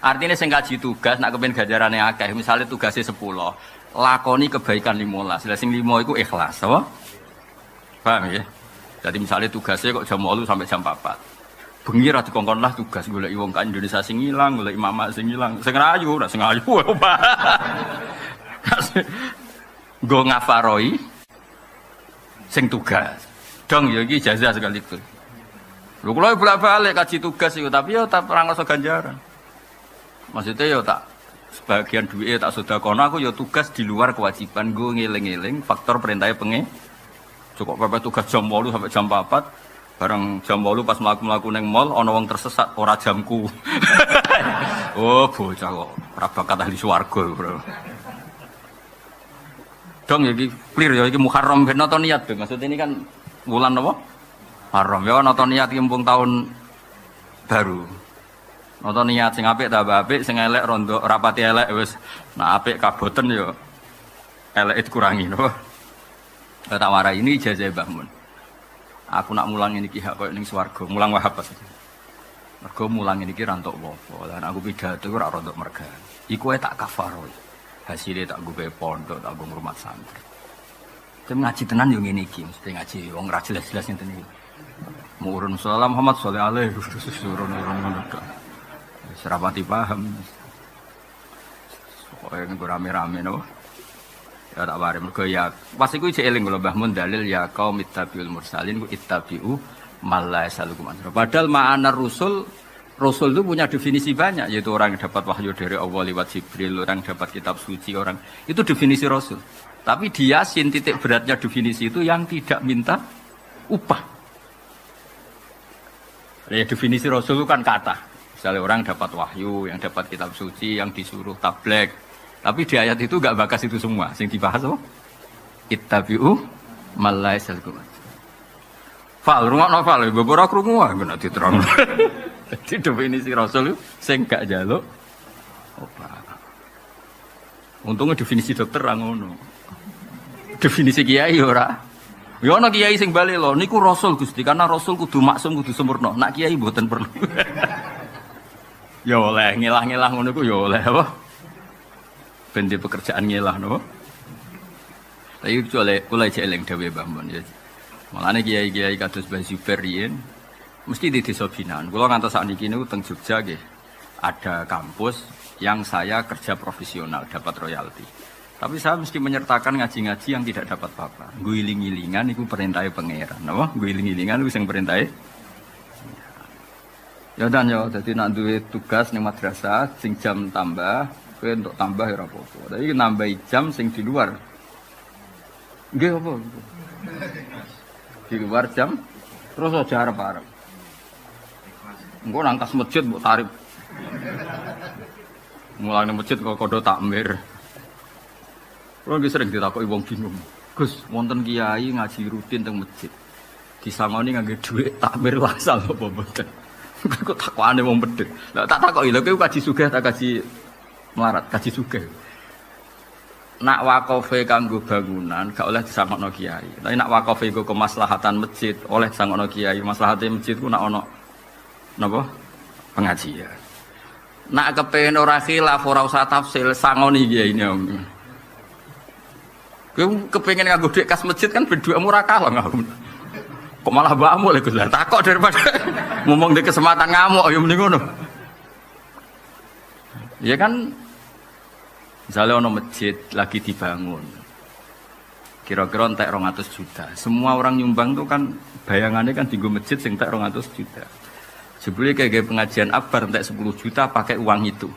Artinya sing kaji tugas nak kepen ganjarane akeh, misalnya tugasnya 10, lakoni kebaikan 15. Lah sing 5 iku ikhlas, apa? Paham ya? Jadi misalnya tugasnya kok jam 8 sampai jam 4. Bengi ra dikongkon lah tugas golek wong ka Indonesia sing ilang, golek mama sing ilang. Sing ayu, ora sing ayu. Go ngafaroi sing tugas. Dong ya iki jazah sekaligus. Lho kula bolak-balik kaji tugas iku tapi ya tak ora ngrasa ganjaran. Maksudnya ya tak sebagian duit tak sedekahno aku ya tugas di luar kewajiban go ngeling-eling faktor perintahnya pengen. Cukup pepet tugas jam 8 sampai jam 4. Bareng jam 8 pas mlaku-mlaku ning mall ana wong tersesat ora jamku. Oh, bocah kok ora bakat ahli swarga, Bro. Dong ya iki clear ya iki Muharram ben nonton niat, Bang. Maksud ini kan bulan apa? Haram ya nonton niat iki mumpung tahun baru. Nonton niat sing apik ta apik, sing elek rondo rapati elek wis. Nah apik kaboten ya elek dikurangi, no. Tak warai ini ijazah Mbah Mun. Aku nak mulang ini hak koyo ning swarga, mulang wahab pas. Mergo mulang ini ra entuk apa. Lan aku pidato ora rodok merga. Iku tak kafaro. Hasilnya tak gue pondok, tak gue rumah santri. Tapi ngaji tenan yo ngene iki, mesti ngaji wong ra jelas-jelas ngene iki. Murun sallallahu Muhammad sallallahu alaihi wasallam ngono tok. Serapati paham. Pokoke nggo rame-rame no. Ya tak bare mergo ya pas iku isih eling kula Mbah Mun dalil ya qaum ittabiul mursalin ku ittabiu malla yasalukum anhu. Padahal ma'anar Rasul itu punya definisi banyak, yaitu orang yang dapat wahyu dari Allah lewat Jibril, orang yang dapat kitab suci, orang itu definisi Rasul. Tapi di Yasin titik beratnya definisi itu yang tidak minta upah. Ya definisi Rasul itu kan kata. Misalnya orang dapat wahyu, yang dapat kitab suci, yang disuruh tablek. Tapi di ayat itu enggak bakas itu semua. Yang dibahas apa? Ittabi'u mallai salkum. Fal, rumah novel, beberapa krungu wae ben diterang. Jadi definisi Rasul itu sing gak njaluk obat. Untungnya definisi dokter ra ngono. Definisi kiai ora. Ya ana kiai sing bali lho, niku Rasul Gusti, karena Rasul kudu maksum, kudu sempurna. Nak kiai mboten perlu. Ya oleh ngelah-ngelah ngono ku ya oleh apa? Ben di pekerjaan ngelah napa? Tapi kula eling dhewe Mbah Mun ya. Malane kiai-kiai kados Mbah Zubair riyen mesti di desa binaan. Kalau ngantos saat ini teng Jogja ada kampus yang saya kerja profesional dapat royalti. Tapi saya mesti menyertakan ngaji-ngaji yang tidak dapat apa-apa. Guiling-gilingan itu perintahnya pangeran. Napa? Guiling-gilingan itu yang perintahnya. Ya dan ya, jadi nak duwe tugas ning madrasah sing jam tambah, kowe untuk tambah ya ora apa-apa. Tapi nambahi jam sing di luar. Nggih apa? Di luar jam terus aja arep-arep. Engko nangkas masjid mbok tarif. Mulane masjid kok kodo takmir. Kulo nggih sering ditakoki wong bingung. Gus, wonten kiai ngaji rutin teng masjid. Disangoni nganggo dhuwit takmir wasal apa mboten. Kok takokane wong pedhet. Lah tak takoki lho kowe kaji sugih tak kaji melarat, kaji sugih. Nak wakofe kanggo bangunan gak oleh disangokno kiai. Tapi nak wakofe iku kemaslahatan masjid oleh disangokno kiai. Maslahate masjid ku nak ono napa pengajian. Nak kepengin ora khilaf ora usah tafsil sangoni kiai ini. Kowe kepengin nganggo dhuwit kas masjid kan ben dhuwitmu ora kalah ngawur. Kok malah mbakmu lho Gus. Takok daripada ngomong di kesempatan ngamuk ya mending ngono. Ya kan misalnya ono masjid lagi dibangun. Kira-kira entek 200 juta. Semua orang nyumbang tuh kan bayangannya kan dienggo masjid sing entek 200 juta. Sebelumnya kayak pengajian akbar entek 10 juta pakai uang itu.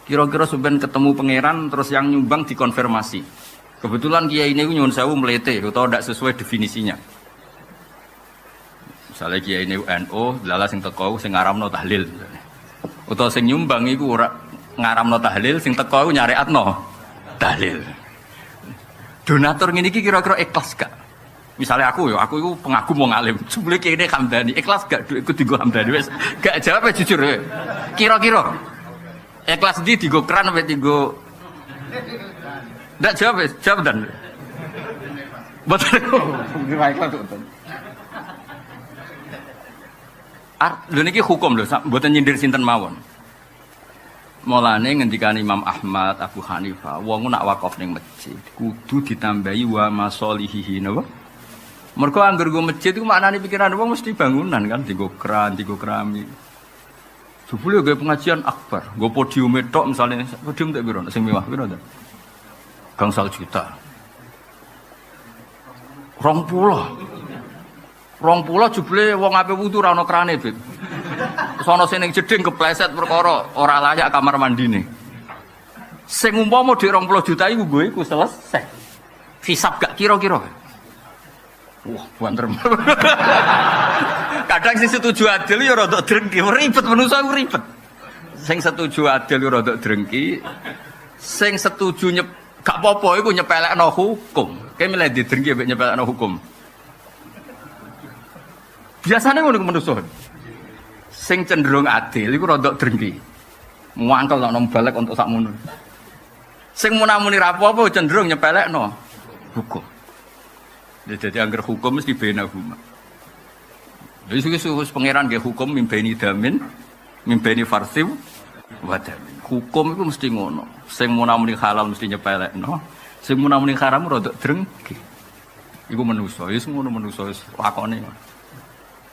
Kira-kira sebenarnya ketemu pangeran terus yang nyumbang dikonfirmasi. Kebetulan kiai ini nyuwun sewu melete atau tidak sesuai definisinya. Misalnya kiai ini NU, lala sing teko sing ngaramno tahlil. Utawa sing nyumbang iku ora ngaramno tahlil, sing teko iku nyariatno tahlil. Donatur ngene iki kira-kira ikhlas gak? Misalnya aku iku pengagum wong alim. Sebelum kiai ini Hamdani, ikhlas gak duitku dienggo Hamdani wis? Gak jawab jujur wae. Kira-kira ikhlas ndi dienggo keran apa dienggo ndak jawab, jawab dan. Betul. Ikhlas betul. Lho niki hukum lho, mboten nyindir sinten mawon. Mulane ngendikan Imam Ahmad, Abu Hanifah, wong nak wakaf ning masjid kudu ditambahi wa masolihihi napa? Mergo angger go masjid iku maknane pikiran wong mesti bangunan kan, dienggo keran, dienggo kerami. Jebule gawe pengajian akbar, nggo podium tok misale podium tak piro sing mewah piro ta? Gangsal juta. 20 jebule wong ape wudu ora ana krane, Bib. Sono sing ning jeding kepleset perkara ora layak kamar mandine. Sing umpama dhek 20 juta iku gue iku selesai. Hisab gak kira-kira. Wah, banter. Kadang sing setuju adil ya rada drengki, ribet menungso iku ribet. Sing setuju adil ya rada drengki, sing setuju gak apa-apa iku nyepelekno hukum. Kae milih didrengki mbek nyepelekno hukum. Biasanya ngono menungso. Sing cenderung adil iku rada drengki. Muangkel nek nang balik untuk sakmono. Sing munamuni ra apa-apa cenderung nyepelekno hukum. Jadi angger hukum mesti bena huma. Wis pangeran nggih hukum mimbeni damin, mimbeni farsiw wa damin. Hukum iku mesti ngono. Sing muni halal mesti nyepelekno, sing muni haram rada drengki. Iku manusa, wis ngono manusa wis lakone.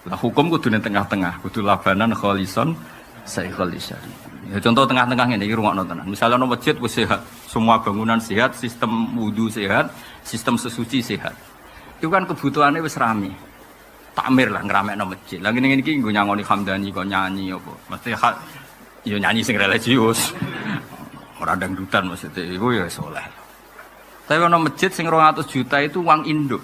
Lah hukum kudu ning tengah-tengah, kudu labanan kholison saikhul syari. Ya contoh tengah-tengah ngene iki rungokno tenan. Misalnya ono masjid wis sehat, semua bangunan sehat, sistem wudu sehat, sistem sesuci sehat. Itu kan kebutuhannya wis rame. Takmir lah ngramekno masjid. Lah ngene iki nggo nyangoni Hamdani kok nyanyi apa. Mesti ya nyanyi sing religius. Ora dangdutan maksudnya iku ya saleh. Tapi ono masjid sing 200 juta itu uang induk.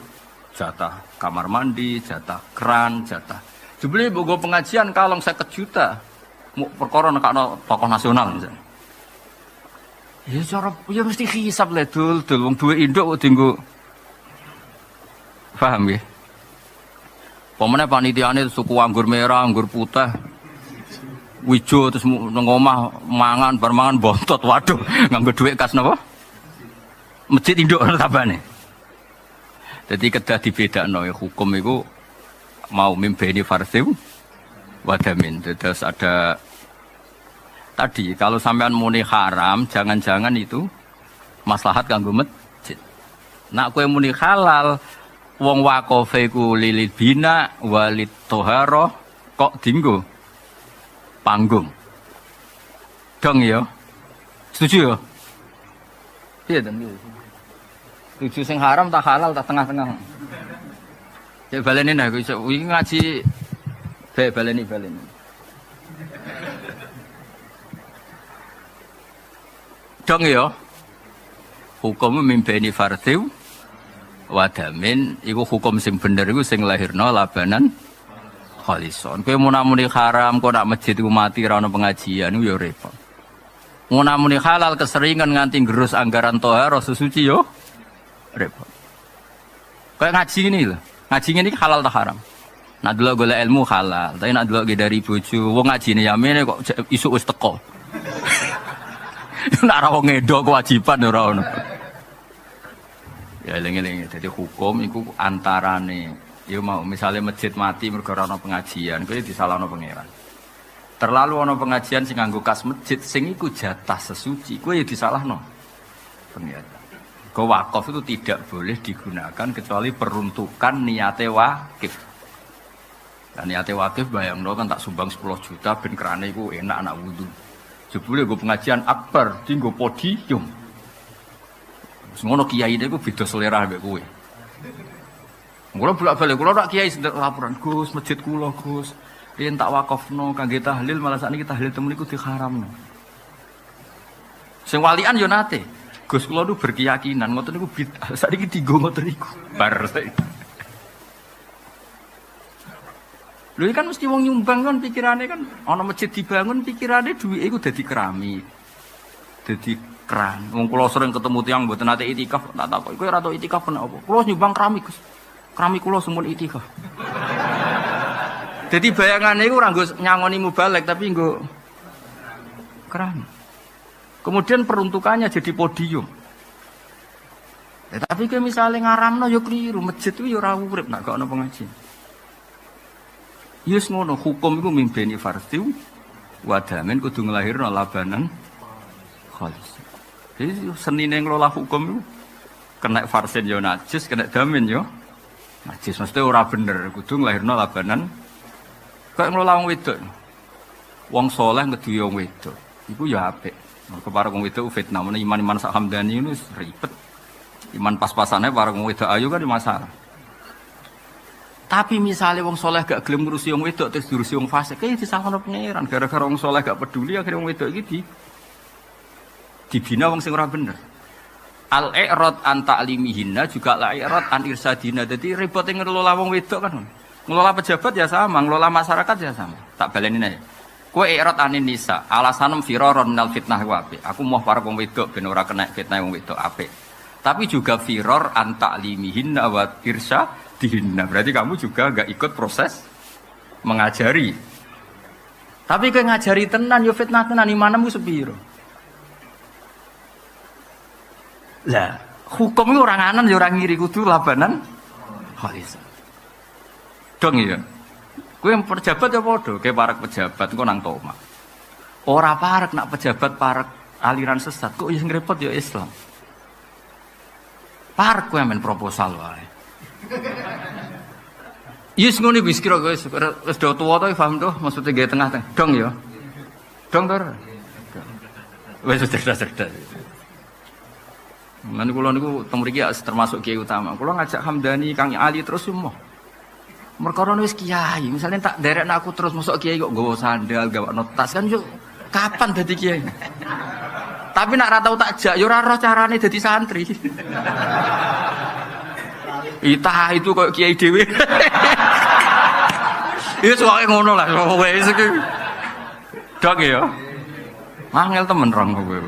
Jatah kamar mandi, jatah keran, jatah. Jebule mbok pengajian kalong 50 juta. Mau perkara nekakno tokoh nasional misalnya. Ya cara ya mesti hisab le dul wong duwe induk kok dienggo. Paham nggih? Pemene panitiane suku anggur merah, anggur putih. Wijo terus nang omah mangan bar mangan bontot. Waduh, nganggo dhuwit kas napa? Masjid induk tabane. Jadi kedah dibedakno hukum iku mau mimbeni farsiw wadamin. Terus ada tadi kalau sampean muni haram, jangan-jangan itu maslahat kanggo masjid. Nak kowe muni halal, wong wakofe ku lilil bina walid toharoh kok dinggo panggung. Dong ya. Setuju ya? Iya dong. Setuju sing haram tak halal tak tengah-tengah. Cek baleni nah iki ngaji baleni. Dong ya. Hukum mimbeni farsiw wadamin iku hukum sing bener iku sing lahirna labanan kholison. Kowe munamuni haram kok nak masjid iku mati ra ono pengajian iku ya repot. Munamuni halal keseringan nganti ngerus anggaran toharo sesuci yo repot. Kayak ngaji ini lho. Ngaji ini halal tak haram. Nak delok golek ilmu halal, tapi nak delok dari bojo wong ngajine yamene kok isuk wis teko. Nak ra wong ngedok kewajiban ora ono. Ya eling-eling dadi hukum iku antarane ya mau misale masjid mati mergo ora ono pengajian, kuwi disalahno pangeran. Terlalu ono pengajian sing nganggo kas masjid sing iku jatah sesuci, kuwi ya disalahno pangeran. Wakaf itu tidak boleh digunakan kecuali peruntukan niate wakif. Dan niate wakif bayangno kan tak sumbang 10 juta ben kerane iku enak anak wudu. Jebule nggo pengajian akbar dienggo podium. Semono kiai niku beda selera mbek kowe. Kula bolak-balik kula nak kiai sendak laporan, Gus, masjid kula, Gus. Yen tak wakafno kangge tahlil malah sakniki tahlil temen niku diharamno. Sing walian yo nate. Gus kula nu berkeyakinan ngoten niku bid'ah. Sakniki dienggo ngoten niku. Bar saiki. Lho kan mesti wong nyumbang kan pikirane kan ana masjid dibangun pikirane duwike iku dadi keramik. Dadi keran. Wong kula sering ketemu tiyang mboten nate itikaf, tak takoki kowe ora tau itikaf kenapa? Kula nyumbang keramik, Gus. Keramik kula semun itikaf. Jadi bayangane iku ora nggo nyangoni mubalek tapi nggo keramik. Kemudian peruntukannya jadi podium. Ya, tapi ke misalnya ngaramno yo keliru, masjid itu yo ora urip nek gak ono pengajian. Yes ngono, hukum iku mimbeni farsiw wadamin kudu nglahirno labanan khalis. Jadi senine ngelola hukum iku kena farsin yo najis, kena damin yo najis. Mesti ora bener, kudu nglahirno labanan. Kayak ngelola wong wedok. Wong saleh ngeduwe wong wedok. Iku ya apik. Kepara wong wedok fitnah, men iman-iman sak Hamdani itu ribet. Iman pas-pasane para wong wedok ayu kan masalah. Tapi misalnya wong soleh gak gelem ngurusi wong wedok terus diurusi wong fasik, kayak disalahno pangeran. Gara-gara wong soleh gak peduli akhirnya wong wedok iki dibina wong sing ora bener. Al-i'rad an ta'limihinna juga al-i'rad an irsadina. Jadi repot ngelola wong wedok kan. Ngelola pejabat ya sama, ngelola masyarakat ya sama. Tak baleni aja. Kowe i'rad anin nisa, alasanem firaron minal fitnah wa apik. Aku mau para wong wedok ben ora kena fitnah wong wedok apik. Tapi juga firor an ta'limihinna wa irsadina. Berarti kamu juga enggak ikut proses mengajari. Tapi kowe ngajari tenan yo fitnah tenan imanmu sepiro. Lah, hukum itu orang anan ya orang ngiri kudu labanan khalis. Dong ya. Kowe yang pejabat ya padha, kayak para pejabat engko nang Toma. Ora parek nak pejabat parek aliran sesat kok sing repot ya Islam. Parek kowe men proposal wae. Yes ngono wis kira wis do tuwa to paham to maksudnya gawe tengah-tengah. Dong ya. Dong to. Wis cerdas-cerdas. Lan kula niku teng mriki termasuk kiai utama. Kula ngajak Hamdani, Kang Ali terus semua. Merkara wis kiai, misalnya tak derekno aku terus masuk kiai kok nggawa sandal, gawa tas kan yo kapan dadi kiai? Tapi nak ra tau tak jak yo ora roh carane dadi santri. Itah itu kok kiai dhewe. Iya soalnya ngono lah, wis iki. Dok ya. Angel temen rong kowe.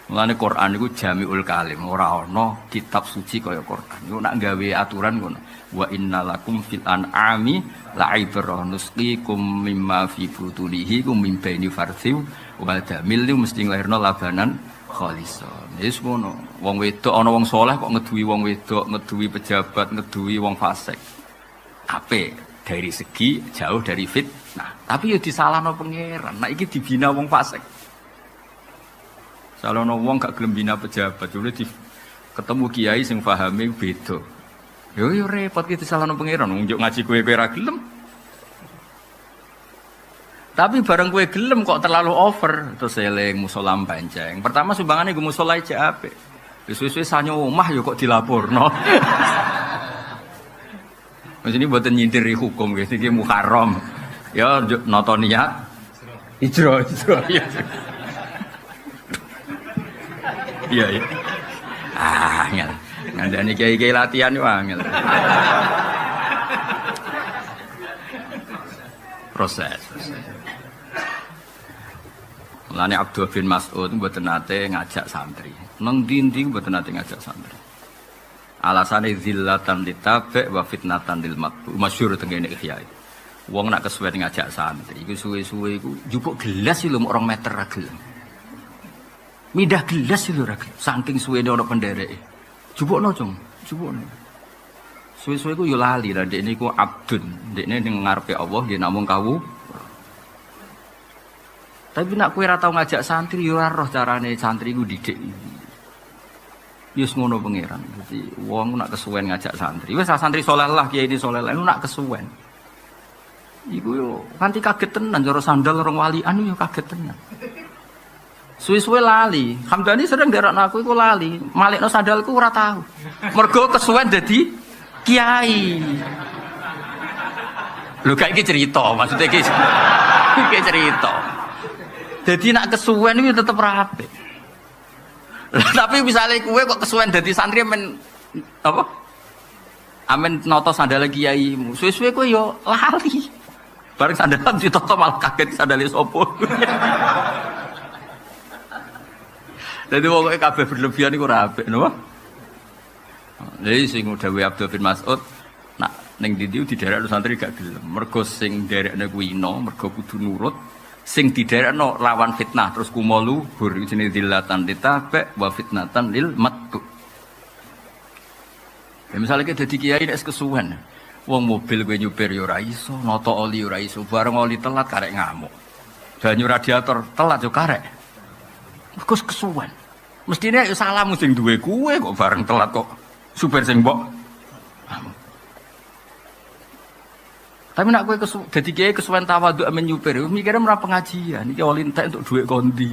Mulane Quran iku jamiul kalim, ora ana kitab suci kaya Quran. Iku nak gawe aturan ngono. Wa innalakum fil an'ami la'ibrah nusqikum mimma fi butunihi kum min baini farthi wa damil mesti nglairno labanan khalisan. Wis ngono. Wong wedok ana wong saleh kok ngeduwi wong wedok, ngeduwi pejabat, ngeduwi wong fasik. Apik dari segi jauh dari fitnah. Tapi yo disalahno pangeran. Nek iki dibina wong fasik. Salahno wong gak gelem bina pejabat, dulu ketemu kiai sing pahame beda. Yo repot ki disalahno pangeran, njuk ngaji kowe ora gelem. Tapi bareng kowe gelem kok terlalu over, terus eling musala panceng. Pertama sumbangane nggo musala cek apik. Wis-wis sanyo omah yo kok dilaporno. Wis ini mboten nyindiri hukum guys, iki muharram. Ya nata niat ijra. Iya. Angel. Ngandani kiai-kiai latihan yo angel. Proses. Mulane Abdul bin Mas'ud mboten nate ngajak santri. Nang ndi-ndi mboten nate ngajak santri. Alasane zillatan litabe wa fitnatan lil matbu. Masyhur tengene kiai. Wong nak kesuwen ngajak santri iku suwe-suwe iku njupuk gelas lho mok 2 meter ra gelem. Midah gelas lho ra gelem. Saking suwene ana pendereke. Jupukno, Cung. Jupukno. Suwe-suwe ku yo lali lah dekne iku abdun. Dekne ning ngarepe Allah nggih namung kawu. Tapi nak kowe ora tau ngajak santri yo ora roh carane santri ku didik. Yus ngono pangeran. Dadi wong nak kesuwen ngajak santri. Wis santri saleh lah kiai ini saleh lah nak kesuwen. Iku yo kanthi kaget tenan cara sandal rong walian yo kaget tenan. Suwe-suwe lali. Hamdani sering nderakno aku iku lali. Malikno sandalku ora tahu. Mergo kesuwen dadi kiai. Lho gak iki cerita, maksudnya iki cerita. Jadi nak kesuwen itu tetep rapi. Tapi misalnya kue kok kesuwen dadi santri amen apa? Amen noto sandal kiaimu. Suwe-suwe kue yo lali. Bareng sandalan ditoto malah kaget sandale sapa. Jadi pokoke kabeh berlebihan iku ora apik, napa? Lha sing dawuh Abdul bin Mas'ud nak ning ndi di daerah santri gak gelem. Mergo sing derekne kuwi mergo kudu nurut. Sing diderekno lawan fitnah terus kumolu bur jenenge zillatan litabe wa fitnatan lil matbu. Ya misale ki dadi kiai nek kesuwen. Wong mobil kowe nyupir yo ora iso, nata oli ora iso, bareng oli telat karek ngamuk. Banyu radiator telat yo karek. Mergo kesuwen. Mestine yo salahmu sing duwe kowe kok bareng telat kok supir sing mbok. Tapi nak kowe dadi kiai kesuwen tawadhu amen nyupir, mikire ora pengajian, iki oli entek untuk dhuwit kondi.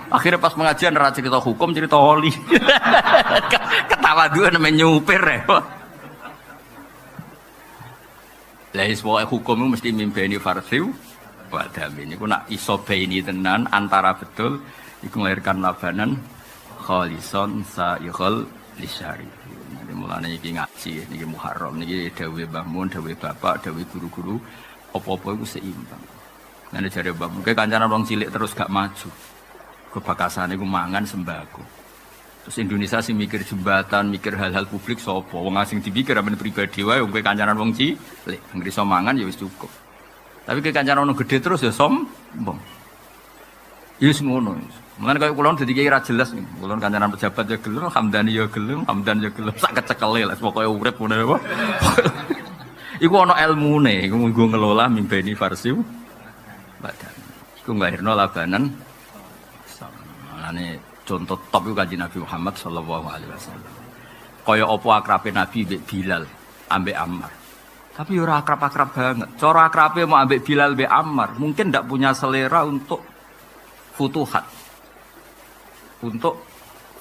Akhirnya pas pengajian ora cerita hukum, cerita oli. Ketawadhuan amen nyupir repot. Lah is hukum mesti mimpeni farsiu wa damin. Iku nak iso baini tenan antara betul iku nglahirkan labanan khalison sa'ikhul lisyari. Mulane iki ngaji niki Muharram niki dawuhe Mbah Mun, dawuhe bapak, dawuhe guru-guru apa-apa iku seimbang. Nek jare Mbah Mun kancanan wong cilik terus gak maju. Kebakasane iku mangan sembako. Terus Indonesia sing mikir jembatan, mikir hal-hal publik sapa? Wong asing dipikir amen pribadi wae wong kancanan wong cilik, anggere iso mangan ya wis cukup. Tapi kancanan wong gedhe terus ya sombong. Ya wis ngono. Mulane kaya kula dadi kiai ra jelas niku. Kula kancanan pejabat ya gelem, Hamdani ya gelem, Hamdan ya gelem, sak kecekele lah pokoke urip ngono apa. Iku ana ilmune, iku nggo ngelola mimbeni farsiu badan. Iku nglahirno labanan.Ane contoh top iku Kanjeng Nabi Muhammad sallallahu alaihi wasallam. Kaya apa akrabe Nabi mbek Bilal ambek Ammar. Tapi ora akrab-akrab banget. Cara akrabe mau ambek Bilal mbek Ammar, mungkin ndak punya selera untuk futuhat. Untuk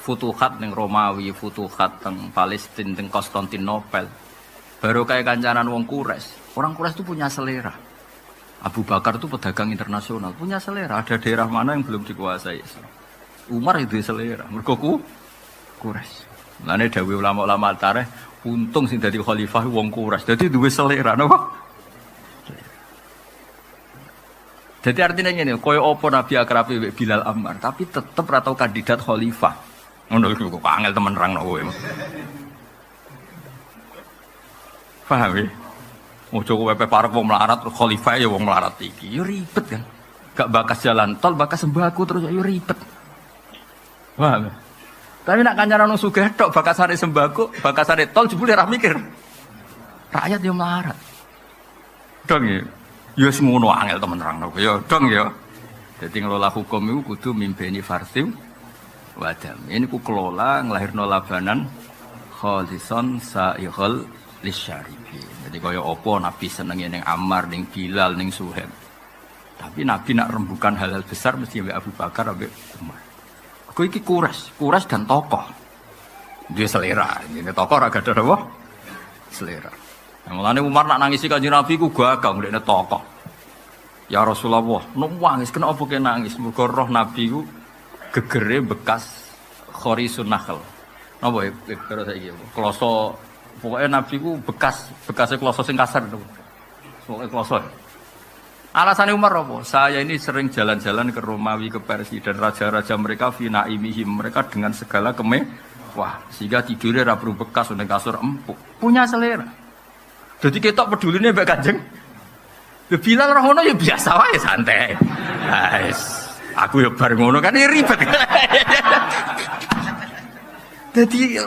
futuhat ning Romawi, futuhat teng Palestina, teng Konstantinopel. Baru kayak kancanan wong Quraisy. Orang Quraisy itu punya selera. Abu Bakar itu pedagang internasional, punya selera. Ada daerah mana yang belum dikuasai Islam. Umar itu selera. Mergo Quraisy. Lane dawuh ulama-ulama tarikh, untung sing dadi khalifah wong Quraisy. Dadi duwe selera napa? Jadi artinya ngene, koyo apa Nabi akrabe mbek Bilal Ammar, tapi tetep ra tau kandidat khalifah. Ngono iku kok angel temen nerangno kowe. Paham ya? Ojo kowe parek wong melarat terus khalifah ya wong melarat iki. Yo ribet kan. Gak bakas jalan tol, bakas sembako terus yo ribet. Paham ya? Tapi nak kancaran wong sugih tok bakasane sembako, bakasane tol jebule ra mikir. Rakyat yo melarat. Dong ya. Ya semono angel temen nerangno kowe yo dong ya. Dadi ngelola hukum iku kudu mimbeni farsiu wadam. Ini ku kelola nglahirno labanan khalisan sa'ighal lisyaribi. Jadi kaya apa Nabi senenge ning Ammar, ning Bilal, ning Suhaib. Tapi Nabi nak rembukan hal-hal besar mesti ambek Abu Bakar, ambek Umar. Kowe iki Quraisy dan tokoh. Dia selera. Ini tokoh ora gadah apa? Selera. Mulane Umar nak nangisi Kanjeng Nabi ku gagang ndekne tokoh. Ya Rasulullah, nangis kena apa ke nangis? Mergo roh Nabi ku gegere bekas khorisun nakhl. Napa karo saiki? Kloso pokoknya Nabi ku bekasnya kloso sing kasar itu. Pokoknya kloso. Alasannya Umar apa? Saya ini sering jalan-jalan ke Romawi, ke Persia dan raja-raja mereka fina imihim, mereka dengan segala wah, sehingga tidurnya ra perlu bekas ning kasur empuk. Punya selera. Jadi kita peduline mbek Kanjeng. Ya Bilal ora ngono ya biasa wae santai. Guys, aku ya bar ngono kan ribet. Jadi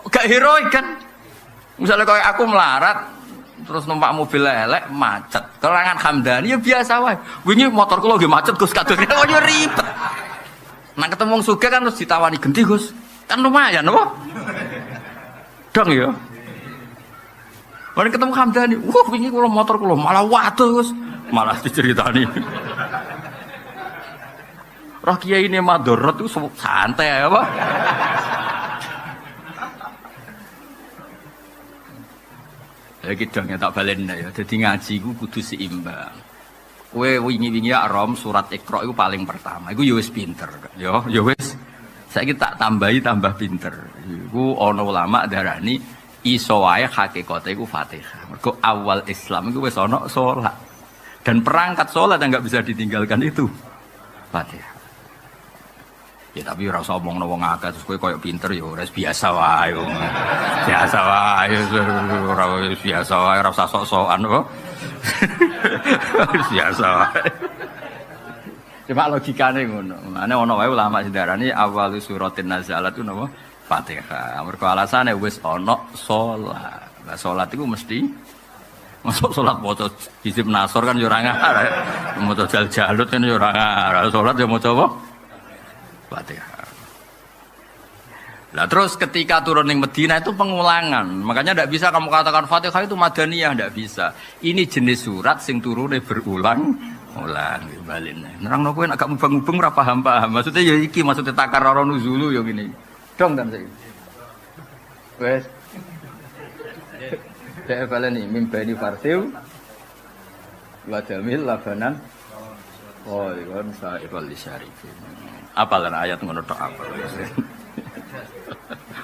gak heroik kan. Misalnya kayak aku melarat terus numpak mobil elek macet. Kelangan Hamdani ya biasa wae. Wingi motorku lho macet Gus kadone oh ya ribet. Nek ketemu wong sugih kan terus ditawani genti Gus. Kan lumayan apa? Dong ya. Mari ketemu Hamdani, wingi kula motor kula malah waduh Gus, malah diceritani. Roh kiai ini madharat itu santai apa? Ya kidangnya tak balena ya. Jadi ngaji ku kudu seimbang. Kowe wingi-wingi Rom surat Iqra iku paling pertama. Iku ya wis pinter. Ya wis. Saiki tak tambahi tambah pinter. Iku ana ulama darani iso wae hakikate iku Fatihah. Mergo awal Islam iku wis ana salat. Dan perangkat salat yang enggak bisa ditinggalkan itu Fatihah. Ya tapi ora usah omongno wong akeh terus kowe koyo pinter ya ora biasa wae. Biasa wae ora biasa wae ora usah sok-sokan kok. Biasa wae. Cuma logikane ngono. Mane ana wae ulama sing darani awal suratin nazalat itu napa? Fatihah. Mergo alasane wis ana salat. Lah salat iku mesti masuk salat maca hizib nasor kan yo ora ngarep. Maca jal-jalut kan yo ora ngarep. Salat yo maca apa? Fatihah. Lah terus ketika turun ning Madinah itu pengulangan. Makanya ndak bisa kamu katakan Fatihah itu madaniyah, ndak bisa. Ini jenis surat sing turune berulang-ulang balene. Nerangno kowe nek gak mubeng-mubeng ora paham-paham. Maksudnya ya iki maksudnya takarrara nuzulu yo ngene. Dong kan saya. Wes. Saya baleni mimbani farsiu wa jamil labanan. Oh, ikon saibal lisyarifin. Apalan ayat ngono tok apa.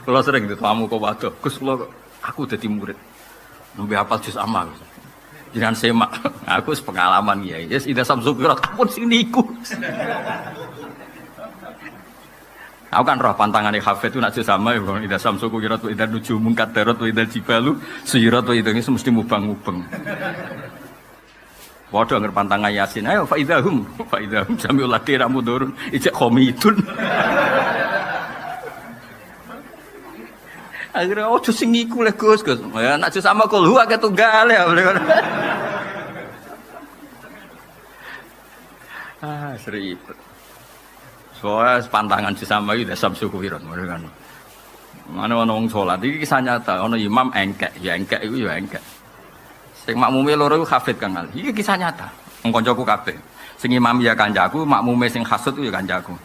Kalau sering ditamu kok waduh, Gus kula aku dadi murid. Nembe hafal juz amma. Jenengan semak. Aku pengalaman kiai. Yes, ida samsukirat pun sing niku. Aku kan roh pantangannya hafid itu nak sama ya, ida samsukirat wa ida nujumun kadarat wa ida jibalu suyirat wa ida ini mesti mubang-mubang. Waduh anger pantangan Yasin, ayo faidahum jamiul ladina mudurun ijak khomitun. Akhirnya ojo sing iku le Gus. Ya nek sama kulhu akeh tunggal ya. Seribet. Soalnya pantangan sama itu samsu kuwiran kan. Mana wong salat iki kisah nyata, ana imam engkek, ya engkek iku ya engkek. Sing makmume loro iku hafid Kang Ali. Iki kisah nyata. Wong kancaku kabeh. Sing imam ya kancaku, makmume sing hasud ya kancaku.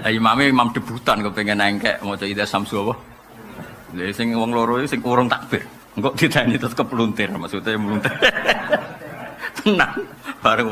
Lah imame imam debutan kepengin engkek maca ida samsu apa. Lha sing wong loro iki sing urung takbir. Engko ditani terus kepluntir maksudnya mluntir. Tenang. Bareng